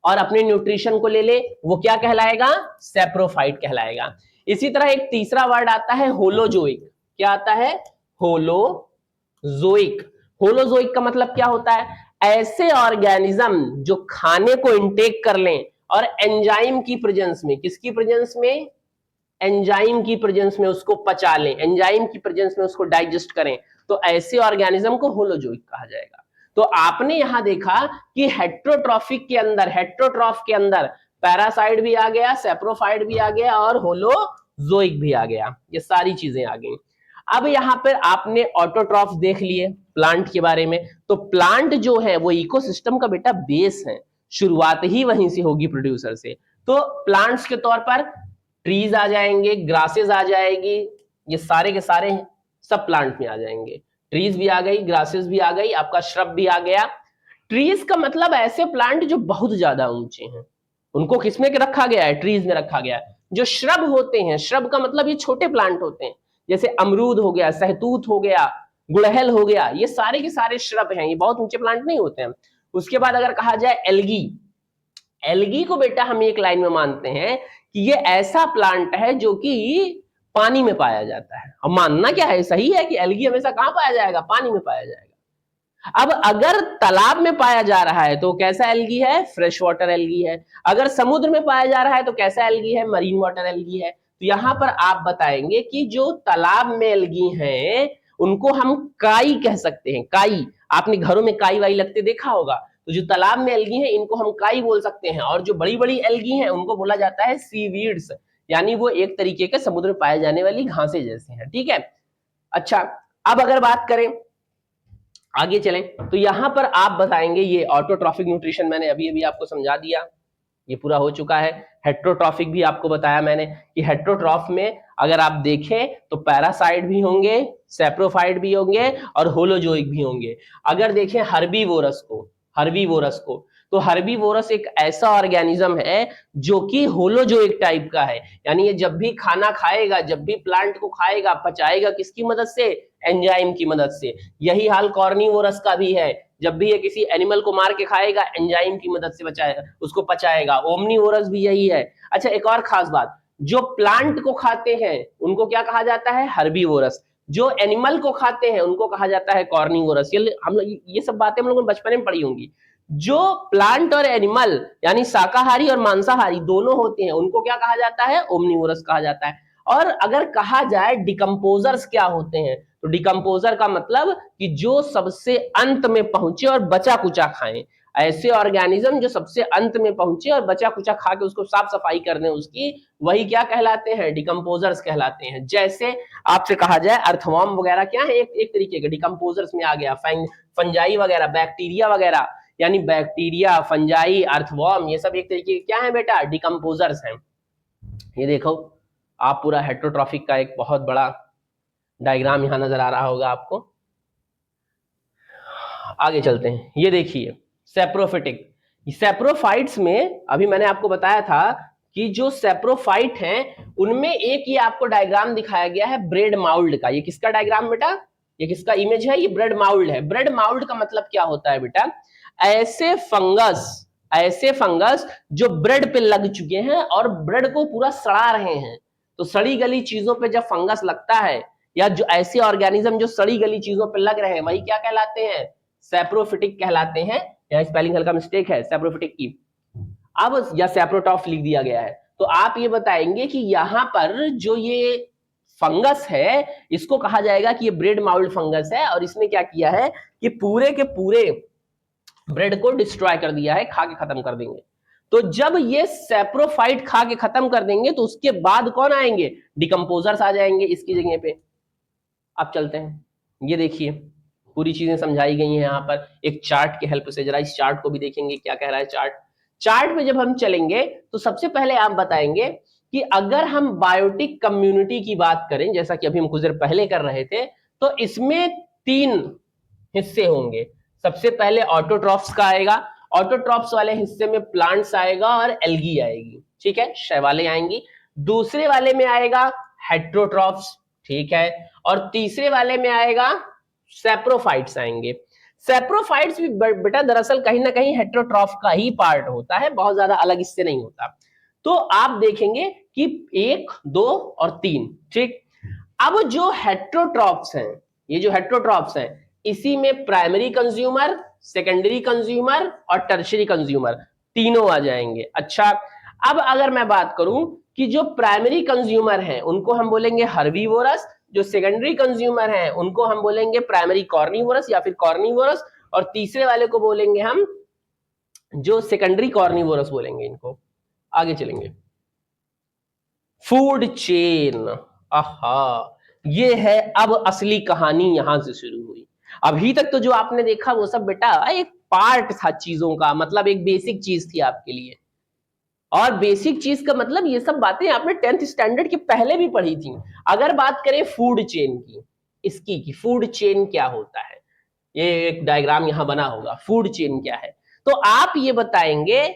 और अपने न्यूट्रिशन को ले ले, वो क्या कहलाएगा? सेप्रोफाइट कहलाएगा। इसी तरह एक तीसरा वर्ड आता है होलोजोइक। क्या आता है? होलोजोइक का मतलब क्या होता है? ऐसे ऑर्गेनिज्म जो खाने को इंटेक कर लें और एंजाइम की प्रेजेंस में, किसकी प्रेजेंस में? एंजाइम की प्रेजेंस में उसको पचा लें, एंजाइम की प्रेजेंस में उसको डाइजेस्ट करें, तो ऐसे ऑर्गेनिज्म को होलोजोइक कहा जाएगा। तो आपने यहां देखा कि हेट्रोट्रॉफ के अंदर पैरासाइट भी आ गया, सेप्रोफाइट भी आ गया और होलोजोइक भी आ गया। ये सारी चीजें आ गई। अब यहां पर आपने ऑटोट्रॉफ देख लिए प्लांट के बारे में। तो प्लांट जो है वो इकोसिस्टम का बेटा बेस है, शुरुआत ही वहीं से होगी, प्रोड्यूसर से। तो प्लांट्स के तौर पर ट्रीज आ जाएंगे, ग्रासेस आ जाएगी, ये सारे के सारे सब प्लांट में आ जाएंगे। ट्रीज भी आ गई, ग्रासेस भी आ गई, आपका श्रब भी आ गया। ट्रीज का मतलब ऐसे प्लांट जो बहुत ज्यादा ऊंचे हैं, उनको किसमें रखा गया है? ट्रीज में रखा गया है। जो श्रब होते हैं, श्रब का मतलब ये छोटे प्लांट होते हैं, जैसे अमरूद हो गया, सहतूत हो गया, गुड़हल हो गया, ये सारे के सारे श्रब हैं, ये बहुत ऊंचे प्लांट नहीं होते हैं। उसके बाद अगर कहा जाए एल्गी को बेटा हम एक लाइन में मानते हैं कि ये ऐसा प्लांट है जो कि पानी में पाया जाता है। अब मानना क्या है? सही है कि एल्गी हमेशा कहां पाया जाएगा? पानी में पाया जाएगा। अब अगर तालाब में पाया जा रहा है तो कैसा एल्गी है? फ्रेश वाटर एल्गी है। अगर समुद्र में पाया जा रहा है तो कैसा एल्गी है? मरीन वाटर एल्गी है। तो यहां पर आप बताएंगे कि जो तालाब में एल्गी हैं उनको हम काई कह सकते हैं। काई, आपने घरों में काई वाई लगते देखा होगा। तो जो तालाब में एल्गी हैं इनको हम काई बोल सकते हैं, और जो बड़ी बड़ी एल्गी हैं उनको बोला जाता है सीवीड्स, यानी वो एक तरीके के समुद्र में पाए जाने वाली घासें जैसे हैं। ठीक है। अच्छा, अब अगर बात करें आगे चलें तो यहां पर आप बताएंगे, ये ऑटोट्रॉफिक न्यूट्रिशन मैंने अभी अभी आपको समझा दिया, ये पूरा हो चुका है। हेट्रोट्रॉफिक भी आपको बताया मैंने कि हेट्रोट्रॉफ में अगर आप देखें तो पैरासाइट भी होंगे, सेप्रोफाइट भी होंगे और होलोजोइक भी होंगे। अगर देखें हर्बीवोरस को तो हर्बीवोरस एक ऐसा ऑर्गेनिज्म है जो कि होलोजोइक टाइप का है, यानी ये जब भी खाना खाएगा, जब भी प्लांट को खाएगा, पचाएगा किसकी मदद से? एंजाइम की मदद से। यही हाल कॉर्निवोरस का भी है, जब भी ये किसी एनिमल को मार के खाएगा एंजाइम की मदद से बचाएगा, उसको पचाएगा। ओमनीवोरस भी यही है। अच्छा, एक और खास बात, जो प्लांट को खाते हैं उनको क्या कहा जाता है? हर्बीवोरस। जो एनिमल को खाते हैं उनको कहा जाता है कॉर्निवोरस। ये सब बातें हम लोगों ने बचपन में पढ़ी होंगी। जो प्लांट और एनिमल यानी शाकाहारी और मांसाहारी दोनों होते हैं उनको क्या कहा जाता है? ओमनीवोरस कहा जाता है। और अगर कहा जाए डिकम्पोजर्स क्या होते हैं, तो डिकम्पोजर का मतलब कि जो सबसे अंत में पहुंचे और बचा कुचा खाएं। ऐसे ऑर्गेनिज्म जो सबसे अंत में पहुंचे और बचा कुचा खा के उसको साफ सफाई कर दें उसकी, वही क्या कहलाते हैं? डिकम्पोजर्स कहलाते हैं। जैसे आपसे कहा जाए अर्थवॉर्म वगैरह क्या है? एक तरीके के डिकम्पोजर्स में आ गया। फंजाई वगैरह, बैक्टीरिया वगैरह, यानी बैक्टीरिया, फंजाई, अर्थवॉर्म, ये सब एक तरीके के क्या है बेटा? डिकम्पोजर्स हैं। ये देखो, आप पूरा हेट्रोट्रॉफिक का एक बहुत बड़ा डायग्राम यहां नजर आ रहा होगा आपको। आगे चलते हैं, ये देखिए सेप्रोफिटिक। सेप्रोफाइट्स में अभी मैंने आपको बताया था कि जो सेप्रोफाइट हैं उनमें एक ये आपको डायग्राम दिखाया गया है ब्रेड माउल्ड का। ये किसका डायग्राम बेटा? ये किसका इमेज है? ये ब्रेड माउल्ड है। ब्रेड माउल्ड का मतलब क्या होता है बेटा? ऐसे फंगस जो ब्रेड पे लग चुके हैं और ब्रेड को पूरा सड़ा रहे हैं। तो सड़ी गली चीजों पे जब फंगस लगता है, या जो ऐसे ऑर्गेनिज्म जो सड़ी गली चीजों पे लग रहे हैं, वही क्या कहलाते हैं? सेप्रोफिटिक कहलाते हैं। यहाँ स्पेलिंग हल्का मिस्टेक है सेप्रोफिटिक की, अब या सेप्रोटॉफ लिख दिया गया है। तो आप ये बताएंगे कि यहां पर जो ये फंगस है इसको कहा जाएगा कि ये ब्रेड माउल्ड फंगस है, और इसने क्या किया है कि पूरे के पूरे ब्रेड को डिस्ट्रॉय कर दिया है, खा के खत्म कर देंगे। तो जब ये सेप्रोफाइट खा के खत्म कर देंगे तो उसके बाद कौन आएंगे? डिकम्पोजर्स आ जाएंगे इसकी जगह पे। अब चलते हैं, ये देखिए पूरी चीजें समझाई गई हैं यहाँ पर एक चार्ट की हेल्प से। जरा इस चार्ट को भी देखेंगे क्या कह रहा है चार्ट में जब हम चलेंगे तो सबसे पहले आप बताएंगे कि अगर हम बायोटिक कम्युनिटी की बात करें, जैसा कि अभी हम कुछ देर पहले कर रहे थे, तो इसमें 3 हिस्से होंगे। सबसे पहले ऑटोट्रॉफ्स का आएगा। ऑटोट्रॉफ्स वाले हिस्से में प्लांट्स आएगा और एल्गी आएगी, ठीक है, शैवालें आएंगी। दूसरे वाले में आएगा हेट्रोट्रॉफ्स, ठीक है, और तीसरे वाले में आएगा सेप्रोफाइट्स आएंगे। सेप्रोफाइट्स भी बेटा दरअसल कहीं ना कहीं हेट्रोट्रॉफ का ही पार्ट होता है, बहुत ज्यादा अलग इससे नहीं होता। तो आप देखेंगे कि 1, 2 और 3, ठीक। अब जो हेट्रोट्रॉफ्स हैं, ये जो हेट्रोट्रॉफ्स हैं, इसी में प्राइमरी कंज्यूमर, सेकेंडरी कंज्यूमर और टर्शियरी कंज्यूमर तीनों आ जाएंगे। अच्छा, अब अगर मैं बात करूं कि जो प्राइमरी कंज्यूमर हैं उनको हम बोलेंगे हर्बीवोरस, जो सेकेंडरी कंज्यूमर हैं उनको हम बोलेंगे प्राइमरी कॉर्निवोरस या फिर कॉर्निवोरस, और तीसरे वाले को बोलेंगे हम जो सेकेंडरी कॉर्निवोरस बोलेंगे इनको। आगे चलेंगे, फूड चेन। आहा, ये है अब असली कहानी यहां से शुरू हुई। अभी तक तो जो आपने देखा वो सब बेटा एक पार्ट था चीजों का, मतलब एक बेसिक चीज थी आपके लिए। और बेसिक चीज का मतलब ये सब बातें आपने 10th स्टैंडर्ड के पहले भी पढ़ी थी। अगर बात करें फूड चेन की, इसकी कि फूड चेन क्या होता है, ये एक डायग्राम यहां बना होगा, फूड चेन क्या है। तो आप ये बताएंगे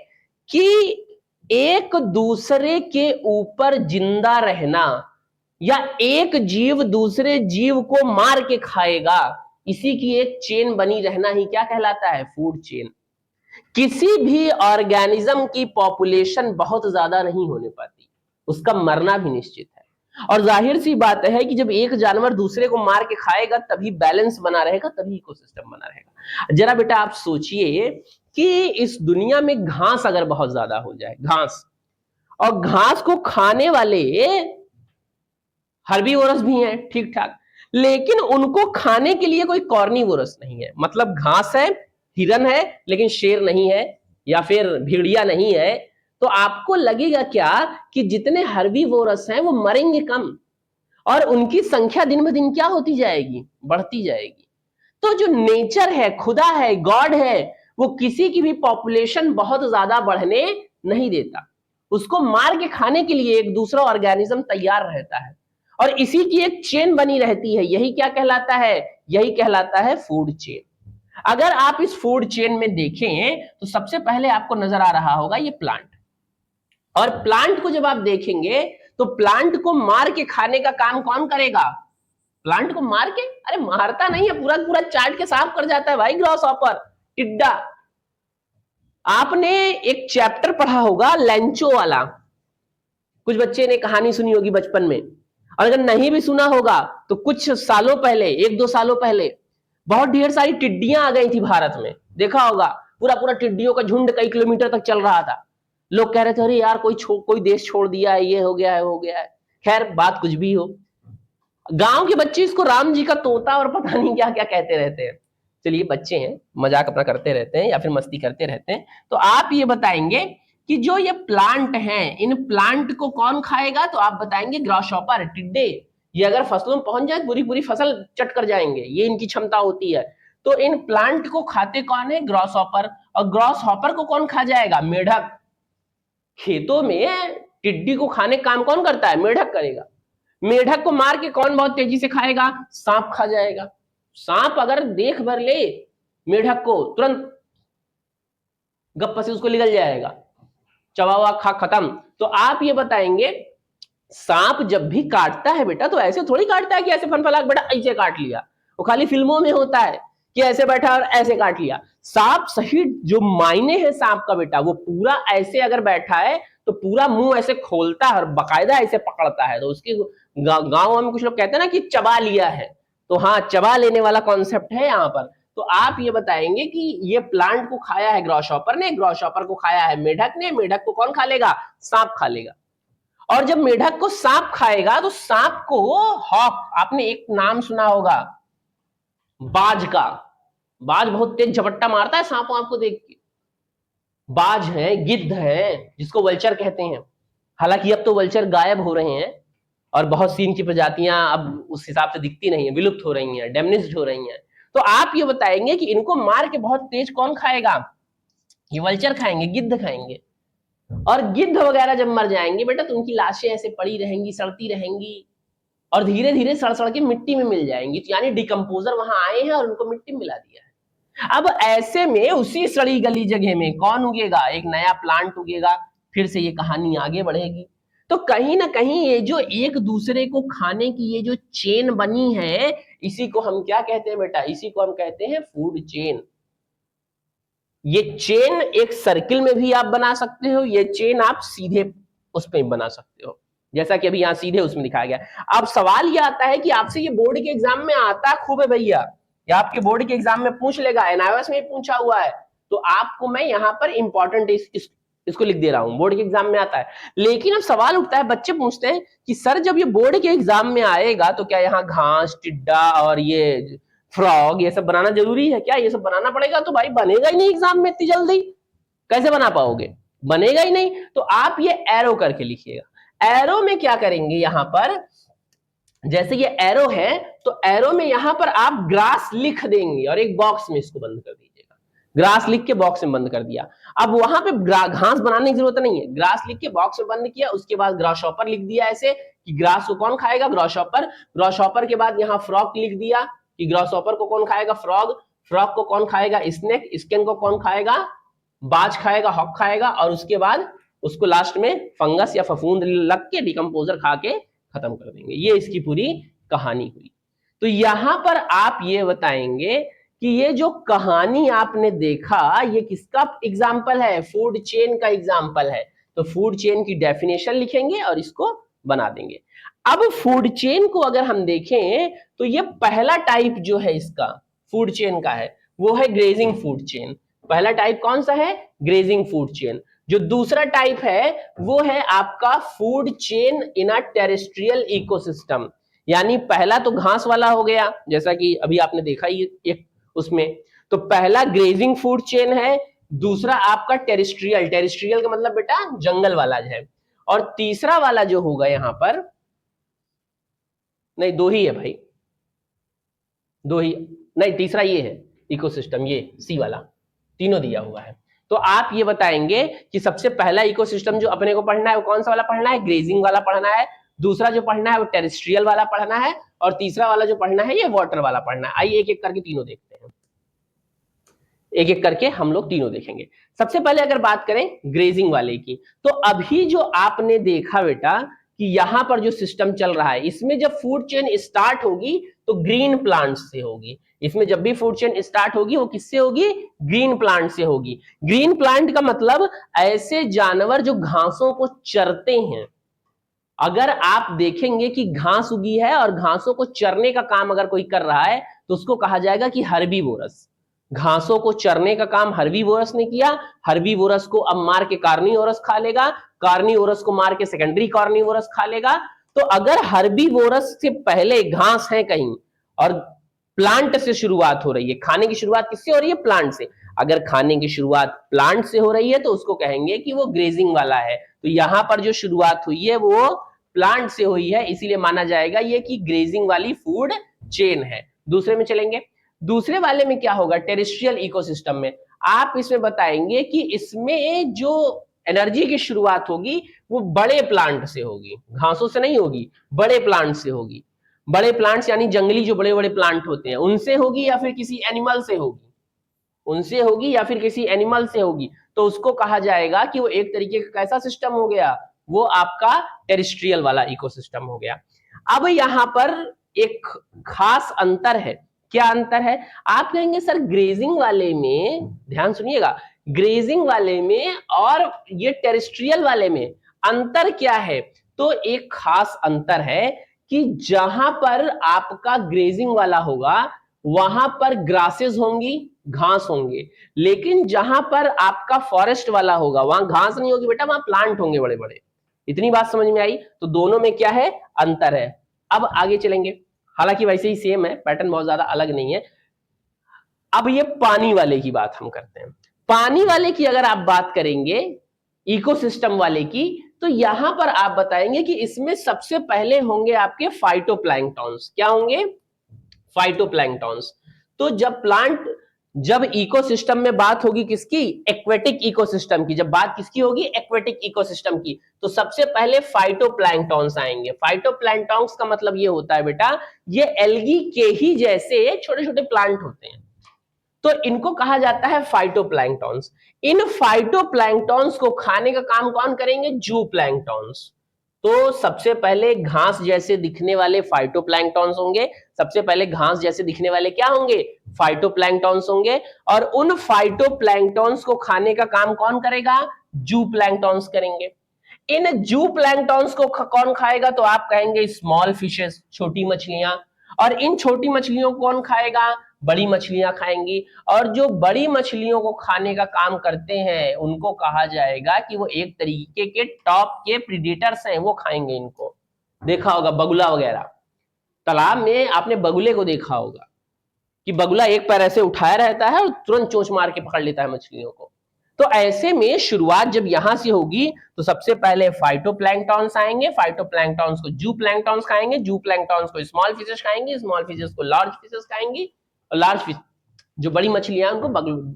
कि एक दूसरे के ऊपर जिंदा रहना, या एक जीव दूसरे जीव को मार के खाएगा, इसी की एक चेन बनी रहना ही क्या कहलाता है? Food chain. किसी भी ऑर्गेनिज्म की पॉपुलेशन बहुत ज्यादा नहीं होने पाती, उसका मरना भी निश्चित है। और जाहिर सी बात है कि जब एक जानवर दूसरे को मार के खाएगा तभी बैलेंस बना रहेगा, तभी इकोसिस्टम बना रहेगा। जरा बेटा आप सोचिए कि इस दुनिया में घास अगर बहुत ज्यादा हो जाए, घास, और घास को खाने वाले हर्बीवोरस भी हैं ठीक ठाक, लेकिन उनको खाने के लिए कोई कॉर्निवोरस नहीं है। मतलब घास है, हिरन है, लेकिन शेर नहीं है या फिर भेड़िया नहीं है, तो आपको लगेगा क्या कि जितने हर्बीवोरस हैं वो मरेंगे कम, और उनकी संख्या दिन ब दिन क्या होती जाएगी? बढ़ती जाएगी। तो जो नेचर है, खुदा है, गॉड है, वो किसी की भी पॉपुलेशन बहुत ज्यादा बढ़ने नहीं देता। उसको मार के खाने के लिए एक दूसरा ऑर्गेनिज्म तैयार रहता है और इसी की एक चेन बनी रहती है। यही क्या कहलाता है? यही कहलाता है फूड चेन। अगर आप इस फूड चेन में देखें तो सबसे पहले आपको नजर आ रहा होगा ये प्लांट, और प्लांट को जब आप देखेंगे तो प्लांट को मार के खाने का काम कौन करेगा? प्लांट को मार के, अरे मारता नहीं है, पूरा पूरा चाट के साफ कर जाता है भाई, ग्रॉस हॉपर, टिड्डा। आपने एक चैप्टर पढ़ा होगा लेंचो वाला, कुछ बच्चे ने कहानी सुनी होगी बचपन में, और अगर नहीं भी सुना होगा तो कुछ सालों पहले, 1-2 सालों पहले बहुत ढेर सारी टिड्डियां आ गई थी भारत में, देखा होगा। पूरा पूरा टिड्डियों का झुंड कई किलोमीटर तक चल रहा था। लोग कह रहे थे अरे यार कोई देश छोड़ दिया है, ये हो गया है, हो गया है। खैर बात कुछ भी हो, गांव के बच्चे इसको राम जी का तोता और पता नहीं क्या क्या कहते रहते हैं। चलिए बच्चे हैं, मजाक अपना करते रहते हैं या फिर मस्ती करते रहते हैं। तो आप ये बताएंगे कि जो ये प्लांट हैं, इन प्लांट को कौन खाएगा? तो आप बताएंगे ग्रासहॉपर, टिड्डे। ये अगर फसलों में पहुंच जाए पूरी पूरी फसल चट कर जाएंगे, ये इनकी क्षमता होती है। तो इन प्लांट को खाते कौन है? ग्रासहॉपर। और ग्रासहॉपर को कौन खा जाएगा? मेढक। खेतों में टिड्डी को खाने का काम कौन करता है? मेढक करेगा। मेढक को मार के कौन बहुत तेजी से खाएगा? सांप खा जाएगा। सांप अगर देख भर ले मेढक को, तुरंत गप्पा से उसको निकल जाएगा, चबा हुआ खा खत्म। तो आप ये बताएंगे सांप जब भी काटता है बेटा, तो ऐसे थोड़ी काटता है कि ऐसे फनफलाक बेटा ऐसे काट लिया। वो खाली फिल्मों में होता है कि ऐसे बैठा और ऐसे काट लिया। सांप सही जो मायने है सांप का बेटा, वो पूरा ऐसे अगर बैठा है तो पूरा मुंह ऐसे खोलता है और बकायदा ऐसे पकड़ता है। तो उसके गांव में कुछ लोग कहते हैं ना कि चबा लिया है, तो हाँ, चबा लेने वाला कॉन्सेप्ट है यहाँ पर। तो आप ये बताएंगे कि ये प्लांट को खाया है ग्रासहॉपर ने, ग्रासहॉपर को खाया है मेढक ने, मेढक को कौन खा लेगा? सांप खा लेगा। और जब मेढक को सांप खाएगा तो सांप को हॉक, आपने एक नाम सुना होगा बाज का। बाज बहुत तेज झपट्टा मारता है सांपों आपको देख के। बाज है, गिद्ध है, जिसको वल्चर कहते हैं। हालांकि अब तो वल्चर गायब हो रहे हैं और बहुत सी इनकी प्रजातियां अब उस हिसाब से दिखती नहीं है, विलुप्त हो रही हैं, डेमनिस्ड हो रही हैं। तो आप ये बताएंगे कि इनको मार के बहुत तेज कौन खाएगा? ये वल्चर खाएंगे, गिद्ध खाएंगे। और गिद्ध वगैरह जब मर जाएंगे बेटा तो उनकी लाशें ऐसे पड़ी रहेंगी, सड़ती रहेंगी और धीरे धीरे सड़ सड़ के मिट्टी में मिल जाएंगी। तो यानी डिकम्पोजर वहां आए हैं और उनको मिट्टी में मिला दिया है। अब ऐसे में उसी सड़ी गली जगह में कौन उगेगा? एक नया प्लांट उगेगा। फिर से ये कहानी आगे बढ़ेगी। तो कहीं ना कहीं ये जो एक दूसरे को खाने की ये जो चेन बनी है, इसी को हम क्या कहते हैं बेटा? इसी को हम कहते हैं फूड चेन। ये चेन एक सर्किल में भी आप बना सकते हो, ये चेन आप सीधे उसमें बना सकते हो, जैसा कि अभी यहां सीधे उसमें दिखाया गया। अब सवाल ये आता है कि आपसे ये बोर्ड के एग्जाम में आता खूब है भैया, या आपके बोर्ड के एग्जाम में पूछ लेगा, एनआईओएस में पूछा हुआ है, तो आपको मैं यहां पर इंपॉर्टेंट इसको लिख दे रहा हूं, बोर्ड के एग्जाम में आता है। लेकिन अब सवाल उठता है, बच्चे पूछते हैं कि सर जब ये बोर्ड के एग्जाम में आएगा तो क्या यहाँ घास, टिड्डा और ये फ्रॉग ये सब बनाना जरूरी है क्या? ये सब बनाना पड़ेगा? तो भाई बनेगा ही नहीं एग्जाम में इतनी जल्दी, कैसे बना पाओगे? बनेगा ही नहीं। तो आप ये एरो करके लिखिएगा। एरो में क्या करेंगे? यहां पर जैसे ये एरो है तो एरो में यहां पर आप ग्रास लिख देंगे और एक बॉक्स में इसको बंद कर दीजिएगा। ग्रास लिख के बॉक्स में बंद कर दिया। अब वहां पे घास बनाने की जरूरत नहीं है, ग्रास लिख के बॉक्स में बंद किया। उसके बाद ग्रासहॉपर लिख दिया ऐसे कि ग्रास को कौन खाएगा? ग्रासहॉपर। ग्रासहॉपर के बाद यहाँ फ्रॉग लिख दिया कि ग्रासहॉपर को कौन खाएगा? फ्रॉग। फ्रॉग को कौन खाएगा? स्नेक। स्नेक को कौन खाएगा? बाज खाएगा, हॉक खाएगा। और उसके बाद उसको लास्ट में फंगस या फफूंद लग के डिकम्पोजर खा के खत्म कर देंगे। ये इसकी पूरी कहानी हुई। तो यहां पर आप ये बताएंगे कि ये जो कहानी आपने देखा ये किसका एग्जाम्पल है? फूड चेन का एग्जाम्पल है। तो फूड चेन की डेफिनेशन लिखेंगे और इसको बना देंगे। अब फूड चेन को अगर हम देखें तो ये पहला टाइप जो है इसका फूड चेन का है वो है ग्रेजिंग फूड चेन। पहला टाइप कौन सा है? Grazing food chain. जो दूसरा टाइप है वो है आपका food chain in a terrestrial ecosystem. यानी पहला तो घास वाला हो गया, जैसा कि अभी आपने देखा ही एक उसमें। तो पहला ग्रेजिंग फूड चेन है, दूसरा आपका टेरेस्ट्रियल। टेरेस्ट्रियल का मतलब बेटा जंगल वाला है। और तीसरा वाला जो होगा यहां पर, नहीं दो ही है भाई, दो ही, नहीं, तीसरा ये है इकोसिस्टम, ये सी वाला, तीनों दिया हुआ है। तो आप ये बताएंगे कि सबसे पहला इकोसिस्टम जो अपने को पढ़ना है वो कौन सा वाला पढ़ना है, ग्रेजिंग वाला पढ़ना है, दूसरा जो पढ़ना है वो टेरेस्ट्रियल वाला पढ़ना है, और तीसरा वाला जो पढ़ना है ये वाटर वाला पढ़ना है। आइए एक एक करके तीनों देखते हैं, एक एक करके हम लोग तीनों देखेंगे। सबसे पहले अगर बात करें ग्रेजिंग वाले की, तो अभी जो आपने देखा बेटा कि यहां पर जो सिस्टम चल रहा है, इसमें जब फूड चेन स्टार्ट होगी तो ग्रीन प्लांट से होगी। इसमें जब भी फूड चेन स्टार्ट होगी वो किससे होगी, ग्रीन प्लांट से होगी। ग्रीन प्लांट का मतलब ऐसे जानवर जो घासों को चरते हैं। अगर आप देखेंगे कि घास उगी है और घासों को चरने का काम अगर कोई कर रहा है तो उसको कहा जाएगा कि हर्बीवोरस। घासों को चरने का काम हर्बीवोरस ने किया, हर्बीवोरस को अब मार के कार्निवोरस खा लेगा, कार्निवोरस को मार के सेकेंडरी कार्निवोरस खा लेगा। तो अगर हर्बीवोरस से पहले घास है कहीं और प्लांट से शुरुआत हो रही है, खाने की शुरुआत किससे हो रही है, प्लांट से, अगर खाने की शुरुआत प्लांट से हो रही है तो उसको कहेंगे कि वो ग्रेजिंग वाला है। तो यहां पर जो शुरुआत हुई है वो प्लांट से हुई है, इसीलिए माना जाएगा ये कि ग्रेजिंग वाली फूड चेन है। दूसरे में चलेंगे, दूसरे वाले में क्या होगा, टेरेस्ट्रियल इकोसिस्टम में आप इसमें बताएंगे कि इसमें जो एनर्जी की शुरुआत होगी वो बड़े प्लांट से होगी, घासों से नहीं होगी, बड़े प्लांट से होगी। बड़े प्लांट्स यानी जंगली जो बड़े बड़े प्लांट होते हैं उनसे होगी या फिर किसी एनिमल से होगी, उनसे होगी या फिर किसी एनिमल से होगी। तो उसको कहा जाएगा कि वो एक तरीके का कैसा सिस्टम हो गया, वो आपका टेरेस्ट्रियल वाला इकोसिस्टम हो गया। अब यहां पर एक खास अंतर है, क्या अंतर है, आप कहेंगे सर ग्रेजिंग वाले में, ध्यान सुनिएगा, ग्रेजिंग वाले में और ये टेरेस्ट्रियल वाले में अंतर क्या है। तो एक खास अंतर है कि जहां पर आपका ग्रेजिंग वाला होगा वहां पर ग्रासेस होंगी, घास होंगे, लेकिन जहां पर आपका फॉरेस्ट वाला होगा वहां घास नहीं होगी बेटा, वहां प्लांट होंगे बड़े बड़े। इतनी बात समझ में आई। तो दोनों में क्या है, अंतर है। अब आगे चलेंगे, हालांकि वैसे ही सेम है, पैटर्न बहुत ज्यादा अलग नहीं है। अब ये पानी वाले की बात हम करते हैं। पानी वाले की अगर आप बात करेंगे, इकोसिस्टम वाले की, तो यहां पर आप बताएंगे कि इसमें सबसे पहले होंगे आपके फाइटोप्लैंक्टॉन्स। क्या होंगे, फाइटोप्लैंक्टॉन्स। तो जब इकोसिस्टम में बात होगी किसकी, एक्वेटिक इकोसिस्टम की, जब बात किसकी होगी, एक्वेटिक इकोसिस्टम की, तो सबसे पहले फाइटोप्लैंक्टॉन्स आएंगे। फाइटोप्लैंक्टॉन्स का मतलब ये होता है बेटा, ये एल्गी के ही जैसे छोटे छोटे प्लांट होते हैं, तो इनको कहा जाता है फाइटोप्लैंक्टॉन्स। इन फाइटोप्लैंक्टॉन्स को खाने का काम कौन करेंगे, जूप्लैंक्टॉन्स। तो सबसे पहले घास जैसे दिखने वाले फाइटोप्लैंक्टॉन्स होंगे, सबसे पहले घास जैसे दिखने वाले क्या होंगे, फाइटोप्लैंक्टॉन्स होंगे, और उन फाइटोप्लैंक्टॉन्स को खाने का काम कौन करेगा, जूप्लैंक्टॉन्स करेंगे। इन जूप्लैंक्टॉन्स को कौन खाएगा, तो आप कहेंगे स्मॉल फिशेस, छोटी मछलियां, और इन छोटी मछलियों को कौन खाएगा, बड़ी मछलियां खाएंगी। और जो बड़ी मछलियों को खाने का काम करते हैं उनको कहा जाएगा कि वो एक तरीके के टॉप के प्रीडेटर्स हैं, वो खाएंगे इनको। देखा होगा बगुला वगैरह, तालाब में आपने बगुले को देखा होगा कि बगुला एक पैर ऐसे उठाया रहता है और तुरंत चोंच मार के पकड़ लेता है मछलियों को। तो ऐसे में शुरुआत जब यहां से होगी तो सबसे पहले फाइटोप्लैंक्टॉन्स आएंगे, फाइटोप्लैंक्टॉन्स को जूप्लैंक्टॉन्स खाएंगे, जूप्लैंक्टॉन्स को स्मॉल फिशेस खाएंगे, स्मॉल फिशेस को लार्ज फिशेस खाएंगी, और लार्ज फिश जो बड़ी मछलियां उनको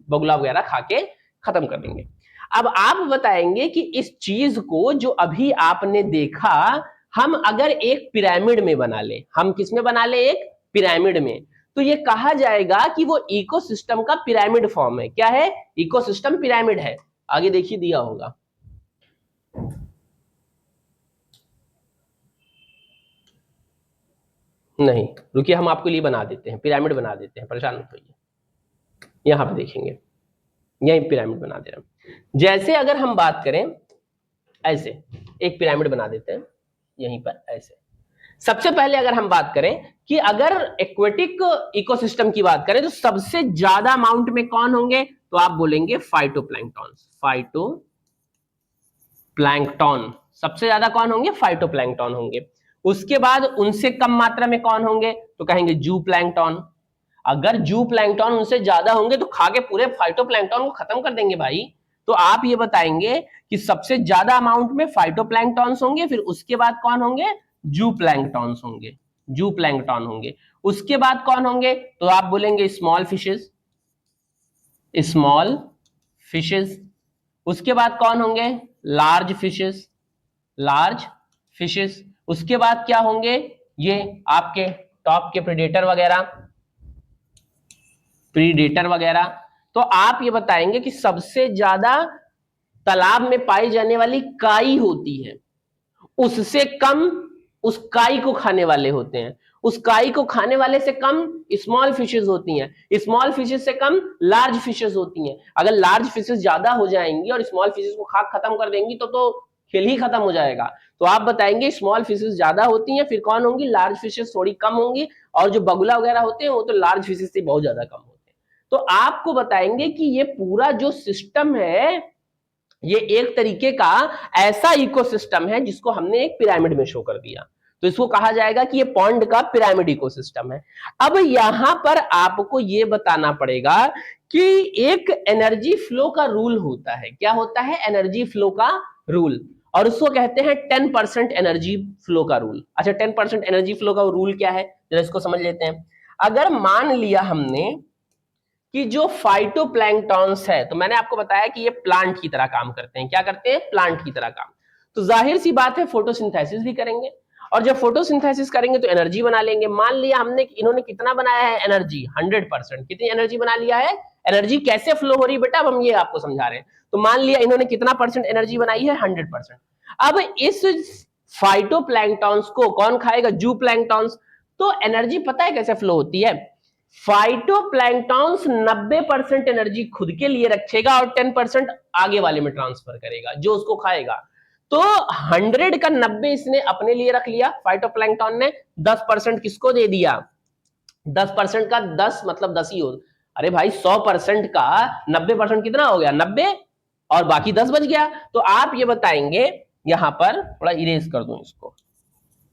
बगुला वगैरह खा के खत्म कर देंगे। अब आप बताएंगे कि इस चीज को जो अभी आपने देखा, हम अगर एक पिरामिड में बना ले, हम किस में बना ले, एक पिरामिड में, तो ये कहा जाएगा कि वो इकोसिस्टम का पिरामिड फॉर्म है। क्या है, इकोसिस्टम पिरामिड है। आगे देखिए दिया होगा, नहीं रुकिए हम आपके लिए बना देते हैं, पिरामिड बना देते हैं, परेशान मत होइए। यहां पे देखेंगे, यही पिरामिड बना दे रहे हैं। जैसे अगर हम बात करें, ऐसे एक पिरामिड बना देते हैं यहीं पर ऐसे। सबसे पहले अगर हम बात करें कि अगर एक्वेटिक इकोसिस्टम की बात करें तो सबसे ज्यादा अमाउंट में कौन होंगे, तो आप बोलेंगे फाइटोप्लैंक्टॉन्स। फाइटोप्लैंक्टॉन सबसे ज्यादा कौन होंगे, फाइटोप्लैंक्टॉन होंगे। उसके बाद उनसे कम मात्रा में कौन होंगे, तो कहेंगे जूप्लैंक्टॉन। अगर जूप्लैंक्टॉन उनसे ज्यादा होंगे तो खा के पूरे फाइटोप्लैंक्टॉन को खत्म कर देंगे भाई। तो आप ये बताएंगे कि सबसे ज्यादा अमाउंट में फाइटोप्लैंक्टॉन्स होंगे, फिर उसके बाद कौन होंगे, जूप्लैंक्टॉन्स होंगे। जू प्लैंकटन होंगे। उसके बाद कौन होंगे, तो आप बोलेंगे स्मॉल फिशेस, स्मॉल फिशेस। उसके बाद कौन होंगे, लार्ज फिशेस, लार्ज फिशेस। उसके बाद क्या होंगे, ये आपके टॉप के प्रेडेटर वगैरह, प्रीडेटर वगैरह। तो आप ये बताएंगे कि सबसे ज्यादा तालाब में पाई जाने वाली काई होती है, उससे कम उस काई को खाने वाले होते हैं, उस काई को खाने वाले से कम स्मॉल फिशेस होती हैं, स्मॉल फिशेस से कम लार्ज फिशेस होती हैं। अगर लार्ज फिशेस ज्यादा हो जाएंगी और स्मॉल फिशेस को खा खत्म कर देंगी तो खेल ही खत्म हो जाएगा। तो आप बताएंगे स्मॉल फिशेस ज्यादा होती हैं, फिर कौन होंगी, लार्ज फिशेस थोड़ी कम होंगी, और जो बगुला वगैरह होते हैं वो तो लार्ज फिशेस से बहुत ज्यादा कम होते हैं। तो आपको बताएंगे कि ये पूरा जो सिस्टम है ये एक तरीके का ऐसा इकोसिस्टम है जिसको हमने एक पिरामिड में शो कर दिया, तो इसको कहा जाएगा कि ये पॉन्ड का पिरामिड इकोसिस्टम है। अब यहां पर आपको ये बताना पड़ेगा कि एक एनर्जी फ्लो का रूल होता है। क्या होता है, एनर्जी फ्लो का रूल, और उसको कहते हैं 10% एनर्जी फ्लो का रूल। अच्छा, 10% एनर्जी फ्लो का रूल क्या है, जरा इसको समझ लेते हैं। अगर मान लिया हमने कि जो फाइटोप्लैंक्टॉन्स है, तो मैंने आपको बताया कि ये प्लांट की तरह काम करते हैं। क्या करते हैं, प्लांट की तरह काम। तो जाहिर सी बात है फोटोसिंथेसिस भी करेंगे, और जब फोटोसिंथेसिस करेंगे तो एनर्जी बना लेंगे। मान लिया हमने, इन्होंने कितना बनाया है एनर्जी, 100%। कितनी एनर्जी बना लिया है, एनर्जी कैसे फ्लो हो रही है बेटा, अब हम ये आपको समझा रहे हैं। तो मान लिया इन्होंने कितना परसेंट एनर्जी बनाई है, 100%। अब इस फाइटोप्लैंक्टॉन्स को कौन खाएगा, जू प्लैंक्टॉन्स। तो एनर्जी पता है कैसे फ्लो होती है, फाइटोप्लैंक्टॉन्स 90% एनर्जी खुद के लिए रखेगा और 10% आगे वाले में ट्रांसफर करेगा जो उसको खाएगा। तो 100 का 90 इसने अपने लिए रख लिया फाइटोप्लैंक्टन ने, 10% किसको दे दिया, 10% का 10 मतलब 10 ही हो, अरे भाई 100% का 90% कितना हो गया, 90, और बाकी 10 बच गया। तो आप ये बताएंगे, यहां पर थोड़ा इरेज कर दूं इसको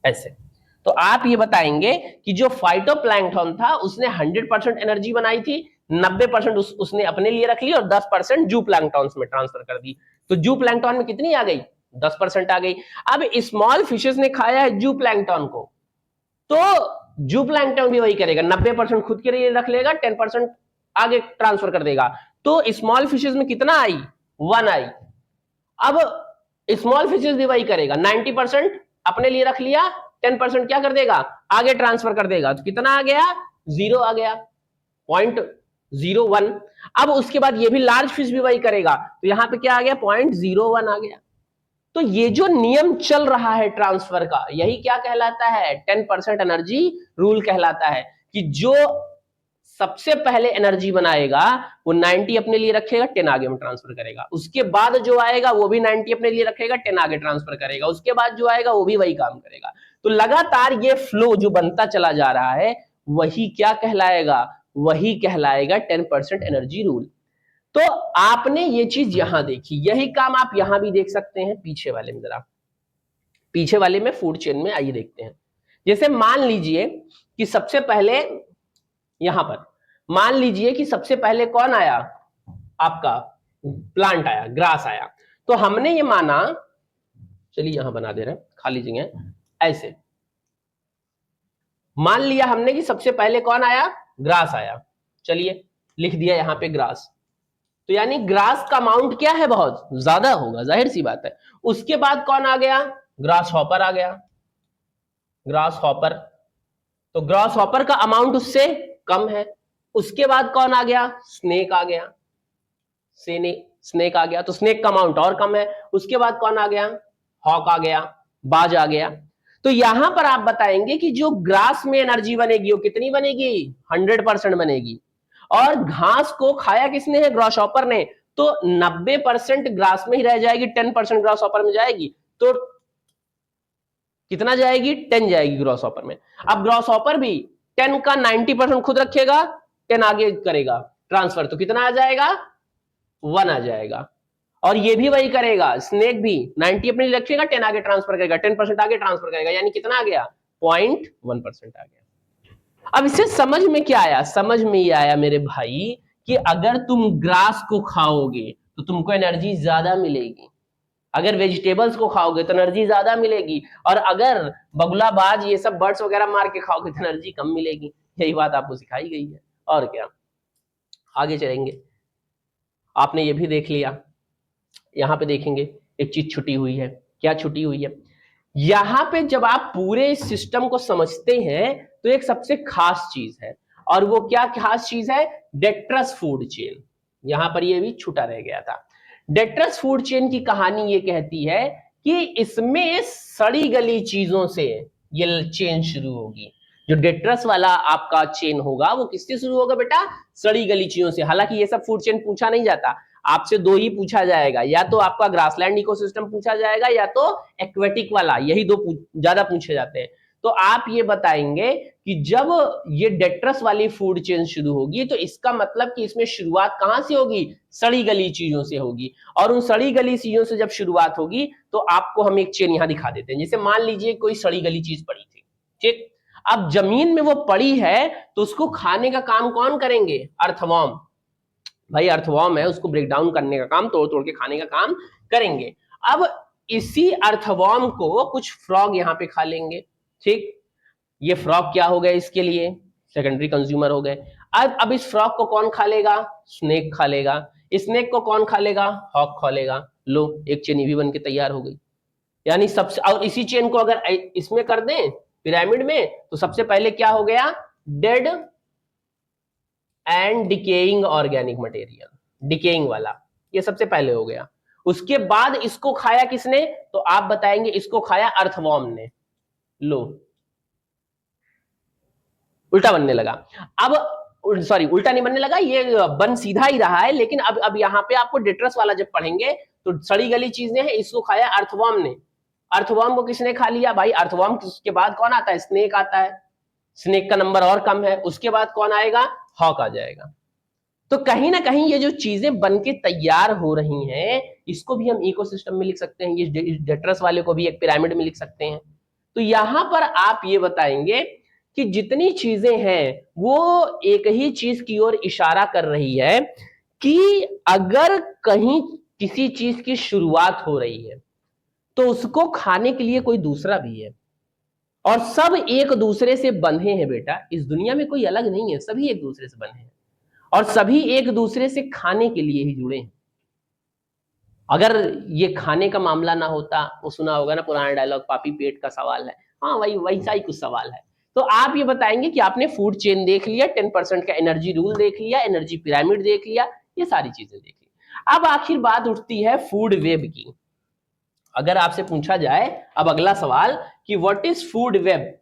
ऐसे, तो आप ये बताएंगे कि जो फाइटोप्लैंक्टन था उसने 100% एनर्जी बनाई थी, 90% उसने अपने लिए रख ली और 10% जू प्लैंक्टॉन्स में ट्रांसफर कर दी। तो जू प्लैंक्टन में कितनी आ गई, 10% आ गई। अब स्मॉल फिशेस ने खाया है जू प्लैंक्टन को, तो जू प्लैंक्टन भी वही करेगा, 90% खुद के लिए रख लेगा, 10% आगे ट्रांसफर कर देगा। तो स्मॉल फिशेस में कितना आई, 1 आई। अब स्मॉल फिशेस भी वही करेगा, 90% अपने लिए रख लिया, 10% क्या कर देगा, आगे ट्रांसफर कर देगा। तो कितना आ गया, 0 आ गया, 0.01। अब उसके बाद ये भी लार्ज फिश भी वही करेगा, तो यहां पे क्या आ गया, 0.01 आ गया। तो ये जो नियम चल रहा है ट्रांसफर का, यही क्या कहलाता है, 10% एनर्जी रूल कहलाता है। कि जो सबसे पहले एनर्जी बनाएगा वो 90 अपने लिए रखेगा, 10 आगे में ट्रांसफर करेगा। उसके बाद जो आएगा वो भी 90 अपने लिए रखेगा, 10 आगे ट्रांसफर करेगा। उसके बाद जो आएगा वो भी वही काम करेगा। तो लगातार ये फ्लो जो बनता चला जा रहा है वही क्या कहलाएगा, वही कहलाएगा 10% एनर्जी रूल। तो आपने ये चीज यहां देखी, यही काम आप यहां भी देख सकते हैं पीछे वाले में। जरा पीछे वाले में फूड चेन में आइए देखते हैं। जैसे मान लीजिए कि सबसे पहले यहां पर मान लीजिए कि सबसे पहले कौन आया, आपका प्लांट आया, ग्रास आया। तो हमने ये माना, चलिए यहां बना दे रहे हैं खाली जगह ऐसे, मान लिया हमने कि सबसे पहले कौन आया, ग्रास आया। चलिए लिख दिया यहां पे ग्रास। तो यानी ग्रास का अमाउंट क्या है, बहुत ज्यादा होगा, जाहिर सी बात है। उसके बाद कौन आ गया, ग्रास हॉपर आ गया, ग्रास हॉपर। तो ग्रास हॉपर का अमाउंट उससे कम है। उसके बाद कौन आ गया, स्नेक आ गया, स्नेक आ गया, तो स्नेक का अमाउंट और कम है। उसके बाद कौन आ गया, हॉक आ गया, बाज आ गया। तो यहां पर आप बताएंगे कि जो ग्रास में एनर्जी बनेगी वो कितनी बनेगी, 100% बनेगी। और घास को खाया किसने है, ग्रासहॉपर ने, तो 90% ग्रास में ही रह जाएगी, 10% ग्रासहॉपर में जाएगी। तो कितना जाएगी, 10 जाएगी ग्रासहॉपर में। अब ग्रासहॉपर भी 10 का 90% खुद रखेगा, 10 आगे करेगा ट्रांसफर, तो कितना आ जाएगा, 1 आ जाएगा। और ये भी वही करेगा, स्नेक भी 90 अपने रखेगा, 10 आगे ट्रांसफर करेगा, 10% आगे ट्रांसफर करेगा, यानी कितना आ गया, 0.1% आ गया। अब इससे समझ में क्या आया, समझ में ये आया मेरे भाई कि अगर तुम ग्रास को खाओगे तो तुमको एनर्जी ज्यादा मिलेगी, अगर वेजिटेबल्स को खाओगे तो एनर्जी ज्यादा मिलेगी, और अगर बगुलाबाज ये सब बर्ड्स वगैरह मार के खाओगे तो एनर्जी कम मिलेगी। यही बात आपको सिखाई गई है, और क्या। आगे चलेंगे, आपने ये भी देख लिया। यहाँ पे देखेंगे एक चीज छुटी हुई है, क्या छुटी हुई है, यहाँ पे जब आप पूरे सिस्टम को समझते हैं तो एक सबसे खास चीज है, और वो क्या खास चीज है, डेट्रस फूड चेन। यहां पर ये भी छूटा रह गया था। डेट्रस फूड चेन की कहानी ये कहती है कि इसमें सड़ी गली चीजों से ये चेन शुरू होगी। जो डेट्रस वाला आपका चेन होगा वो किससे शुरू होगा बेटा, सड़ी गली चीजों से। हालांकि ये सब फूड चेन पूछा नहीं जाता, आपसे दो ही पूछा जाएगा, या तो आपका ग्रासलैंड इकोसिस्टम पूछा जाएगा या तो एक्वेटिक वाला, यही दो ज्यादा पूछे जाते हैं। तो आप ये बताएंगे कि जब ये डेट्रस वाली फूड चेन शुरू होगी तो इसका मतलब कि इसमें शुरुआत कहां से होगी, सड़ी गली चीजों से होगी। और उन सड़ी गली चीजों से जब शुरुआत होगी तो आपको हम एक चेन यहां दिखा देते हैं। जैसे मान लीजिए कोई सड़ी गली चीज पड़ी थी, ठीक, अब जमीन में वो पड़ी है तो उसको खाने का काम कौन करेंगे, अर्थवॉर्म। भाई अर्थवॉर्म है, उसको ब्रेक डाउन करने का काम, तोड़ तोड़ के खाने का काम करेंगे। अब इसी अर्थवॉर्म को कुछ फ्रॉग यहाँ पे खा लेंगे, ठीक, ये फ्रॉग क्या हो गए, इसके लिए सेकेंडरी कंज्यूमर हो गए। अब इस फ्रॉग को कौन खा लेगा, स्नेक खा लेगा। स्नेक को कौन खा लेगा, हॉक खा लेगा। लो, एक चेन भी बन के तैयार हो गई। यानी सबसे, और इसी चेन को अगर इसमें कर दें पिरामिड में, तो सबसे पहले क्या हो गया, dead and decaying organic material, decaying वाला, ये सबसे पहले हो गया। उसके बाद इसको खाया किसने, तो आप बताएंगे इसको खाया अर्थवॉर्म ने। लो, उल्टा बनने लगा। अब सॉरी, उल्टा नहीं बनने लगा, ये बन सीधा ही रहा है, लेकिन अब यहाँ पे आपको डेट्रस वाला जब पढ़ेंगे तो सड़ी गली चीजें हैं, इसको खाया अर्थवॉर्म ने। अर्थवॉर्म को किसने खा लिया, भाई अर्थवॉर्म के बाद कौन आता है, स्नेक आता है। स्नेक का नंबर और कम है, उसके बाद कौन आएगा, हॉक आ जाएगा। तो कहीं ना कहीं ये जो चीजें बनके तैयार हो रही हैं, इसको भी हम इकोसिस्टम में लिख सकते हैं, ये डेट्रस वाले को भी एक पिरामिड में लिख सकते हैं। तो यहां पर आप ये बताएंगे कि जितनी चीजें हैं वो एक ही चीज की ओर इशारा कर रही है कि अगर कहीं किसी चीज की शुरुआत हो रही है तो उसको खाने के लिए कोई दूसरा भी है, और सब एक दूसरे से बंधे हैं बेटा। इस दुनिया में कोई अलग नहीं है, सभी एक दूसरे से बंधे हैं, और सभी एक दूसरे से खाने के लिए ही जुड़े हैं। अगर ये खाने का मामला ना होता, वो सुना होगा ना पुराना डायलॉग, पापी पेट का सवाल है, हाँ वही वैसा ही कुछ सवाल है। तो आप ये बताएंगे कि आपने फूड चेन देख लिया, 10% का एनर्जी रूल देख लिया, एनर्जी पिरामिड देख लिया, ये सारी चीजें देख ली। अब आखिर बात उठती है फूड वेब की। अगर आपसे पूछा जाए अब अगला सवाल कि what is food web,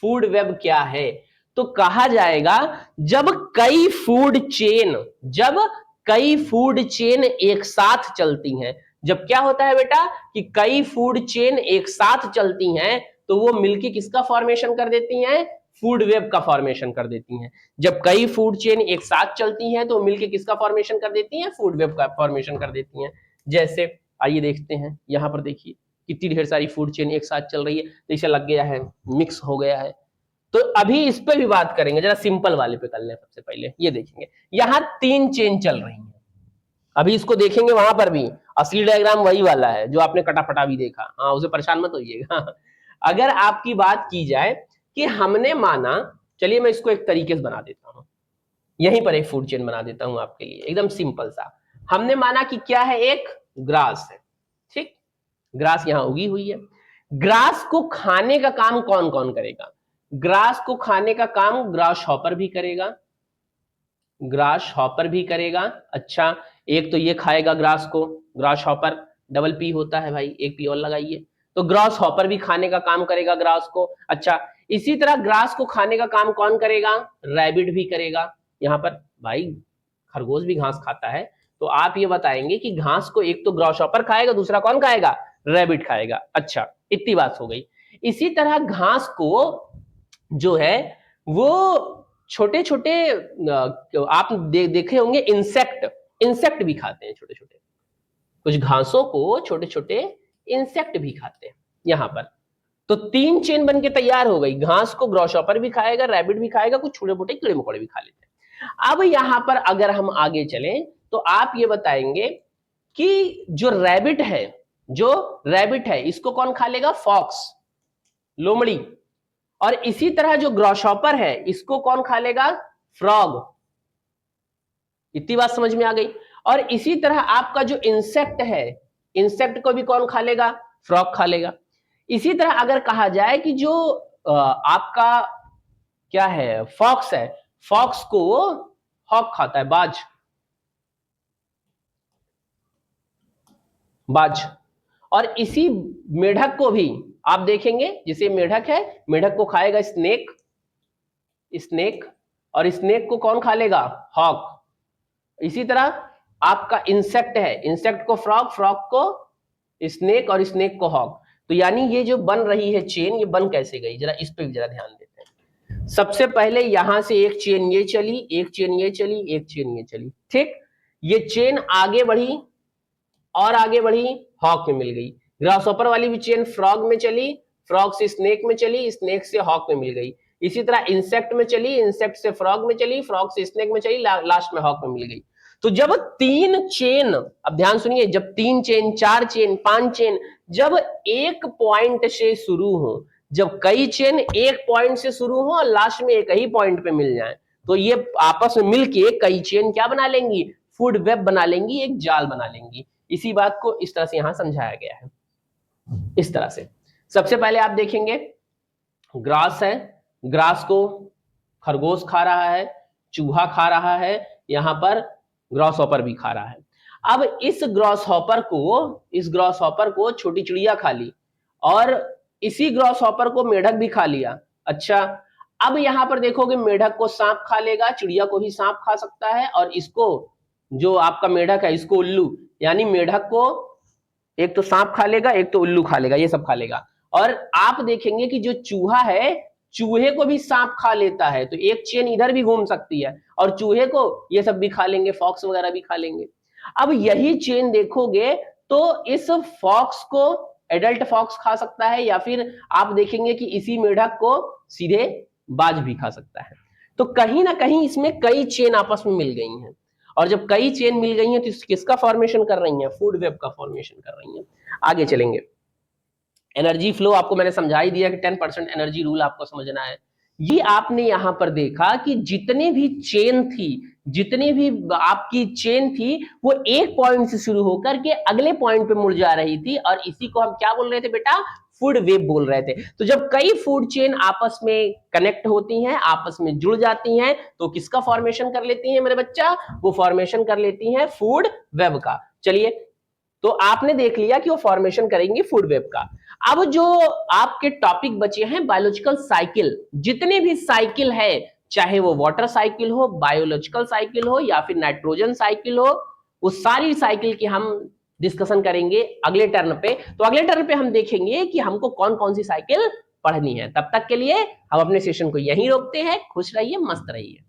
food web क्या है, तो कहा जाएगा जब कई फूड चेन एक साथ चलती हैं। जब क्या होता है बेटा कि कई फूड चेन एक साथ चलती हैं तो वो मिलके किसका फॉर्मेशन कर देती हैं, फूड वेब का फॉर्मेशन कर देती हैं। जब कई फूड चेन एक साथ चलती हैं तो मिलके किसका फॉर्मेशन कर देती हैं, फूड वेब का फॉर्मेशन कर देती हैं। जैसे आइए देखते हैं, यहां पर देखिए कितनी ढेर सारी फूड चेन एक साथ चल रही है, तो इसे लग गया है, मिक्स हो गया है। तो अभी इस पे भी बात करेंगे, जरा सिंपल वाले पे कर लें। सबसे पहले ये देखेंगे, यहां 3 चेन चल रही हैं, अभी इसको देखेंगे, वहां पर भी असली डायग्राम वही वाला है जो आपने कटाफटा भी देखा, हाँ उसे परेशान मत होइएगा। अगर आपकी बात की जाए कि हमने माना, चलिए मैं इसको एक तरीके से बना देता हूं, यहीं पर एक फूड चेन बना देता हूं आपके लिए, एकदम सिंपल सा। हमने माना कि क्या है, एक ग्रास है, ठीक, ग्रास यहां उगी हुई है। ग्रास को खाने का काम कौन कौन करेगा, ग्रास को खाने का काम ग्रास हॉपर भी करेगा, ग्रास हॉपर भी करेगा। अच्छा, एक तो ये खाएगा ग्रास को, ग्रास हॉपर, डबल पी होता है भाई, एक पी और लगाइए, तो ग्रास हॉपर भी खाने का काम करेगा ग्रास को। अच्छा, इसी तरह ग्रास को खाने का काम कौन करेगा, रैबिट भी करेगा। यहां पर भाई खरगोश भी घास खाता है, तो आप ये बताएंगे कि घास को एक तो ग्रास हॉपर खाएगा, दूसरा कौन खाएगा, रैबिट खाएगा। अच्छा, इतनी बात हो गई। इसी तरह घास को जो है वो छोटे छोटे आप देखे होंगे, इंसेक्ट भी खाते हैं, छोटे छोटे, कुछ घासों को छोटे छोटे इंसेक्ट भी खाते हैं यहां पर। तो 3 चेन बन के तैयार हो गई, घास को ग्रॉसहॉपर भी खाएगा, रैबिट भी खाएगा, कुछ छोटे मोटे कीड़े मकोड़े भी खा लेते हैं। अब यहां पर अगर हम आगे चलें तो आप ये बताएंगे कि जो रैबिट है, जो रैबिट है इसको कौन खा लेगा? फॉक्स, लोमड़ी। और इसी तरह जो ग्रॉसहॉपर है इसको कौन खा लेगा? फ्रॉग। इतनी बात समझ में आ गई। और इसी तरह आपका जो इंसेक्ट है, इंसेक्ट को भी कौन खा लेगा? फ्रॉग खा लेगा। इसी तरह अगर कहा जाए कि जो आपका क्या है, फॉक्स है, फॉक्स को हॉक खाता है, बाज, बाज। और इसी मेढक को भी आप देखेंगे, जिसे मेढक है, मेढक को खाएगा स्नेक, स्नेक। और स्नेक को कौन खा लेगा? हॉक। इसी तरह आपका इंसेक्ट है, इंसेक्ट को फ्रॉग, फ्रॉग को स्नेक और स्नेक को हॉक। तो यानी ये जो बन रही है चेन, ये बन कैसे गई, जरा इस पे भी जरा ध्यान देते हैं। सबसे पहले यहां से एक चेन ये चली, एक चेन ये चली, एक चेन ये चली, ठीक। ये चेन आगे बढ़ी और आगे बढ़ी, हॉक में मिल गई। ग्रासहॉपर वाली भी चेन फ्रॉग में चली, फ्रॉग से स्नेक में चली, स्नेक से हॉक में मिल गई। इसी तरह इंसेक्ट में चली, इंसेक्ट से फ्रॉग में चली, फ्रॉग से स्नेक में चली, लास्ट में हॉक में मिल गई। तो जब तीन चेन, अब ध्यान सुनिए, जब तीन चेन, चार चेन, पांच चेन जब एक पॉइंट से शुरू हो, जब कई चेन एक पॉइंट से शुरू हो और लास्ट में एक ही पॉइंट पे मिल जाए, तो ये आपस में मिलके कई चेन क्या बना लेंगी? फूड वेब बना लेंगी, एक जाल बना लेंगी। इसी बात को इस तरह से यहां समझाया गया है, इस तरह से। सबसे पहले आप देखेंगे ग्रास है, ग्रास को खरगोश खा रहा है, चूहा खा रहा है, यहां पर ग्रॉस हॉपर भी खा रहा है। अब इस ग्रॉस हॉपर को छोटी चिड़िया खा ली और इसी ग्रॉस हॉपर को मेढक भी खा लिया। अच्छा, अब यहां पर देखोगे मेढक को सांप खा लेगा, चिड़िया को भी सांप खा सकता है, और इसको जो आपका मेढक है इसको उल्लू, यानी मेढक को एक तो सांप खा लेगा, एक तो उल्लू खा लेगा, ये सब खा लेगा। और आप देखेंगे कि जो चूहा है, चूहे को भी सांप खा लेता है, तो एक चेन इधर भी घूम सकती है और चूहे को ये सब भी खा लेंगे, फॉक्स वगैरह भी खा लेंगे। अब यही चेन देखोगे तो इस फॉक्स को एडल्ट फॉक्स खा सकता है, या फिर आप देखेंगे कि इसी मेढक को सीधे बाज भी खा सकता है। तो कहीं ना कहीं इसमें कई चेन आपस में मिल गई हैं, और जब कई चेन मिल गई हैं तो किसका फॉर्मेशन कर रही हैं? फूड वेब का फॉर्मेशन कर रही हैं। आगे चलेंगे। एनर्जी फ्लो आपको मैंने समझा ही दिया कि 10% एनर्जी रूल आपको समझना है। ये आपने यहां पर देखा कि जितने भी चेन थी, जितनी भी आपकी चेन थी, वो एक पॉइंट से शुरू होकर के अगले पॉइंट पे मुड़ जा रही थी, और इसी को हम क्या बोल रहे थे बेटा? फूड वेब बोल रहे थे। तो जब कई फूड चेन आपस में कनेक्ट होती हैं, आपस में जुड़ जाती हैं, तो किसका फॉर्मेशन कर लेती हैं मेरे बच्चा? वो फॉर्मेशन कर लेती हैं फूड वेब का। चलिए, तो आपने देख लिया कि वो फॉर्मेशन करेंगी फूड वेब का। अब जो आपके टॉपिक बचे हैं बायोलॉजिकल साइकिल, जितने भी साइकिल है, चाहे वो वाटर साइकिल हो, बायोलॉजिकल साइकिल हो, या फिर नाइट्रोजन साइकिल हो, वो सारी साइकिल की हम डिस्कशन करेंगे अगले टर्न पे। तो अगले टर्न पे हम देखेंगे कि हमको कौन कौन सी साइकिल पढ़नी है। तब तक के लिए हम अपने सेशन को यहीं रोकते हैं। खुश रहिए, मस्त रहिए।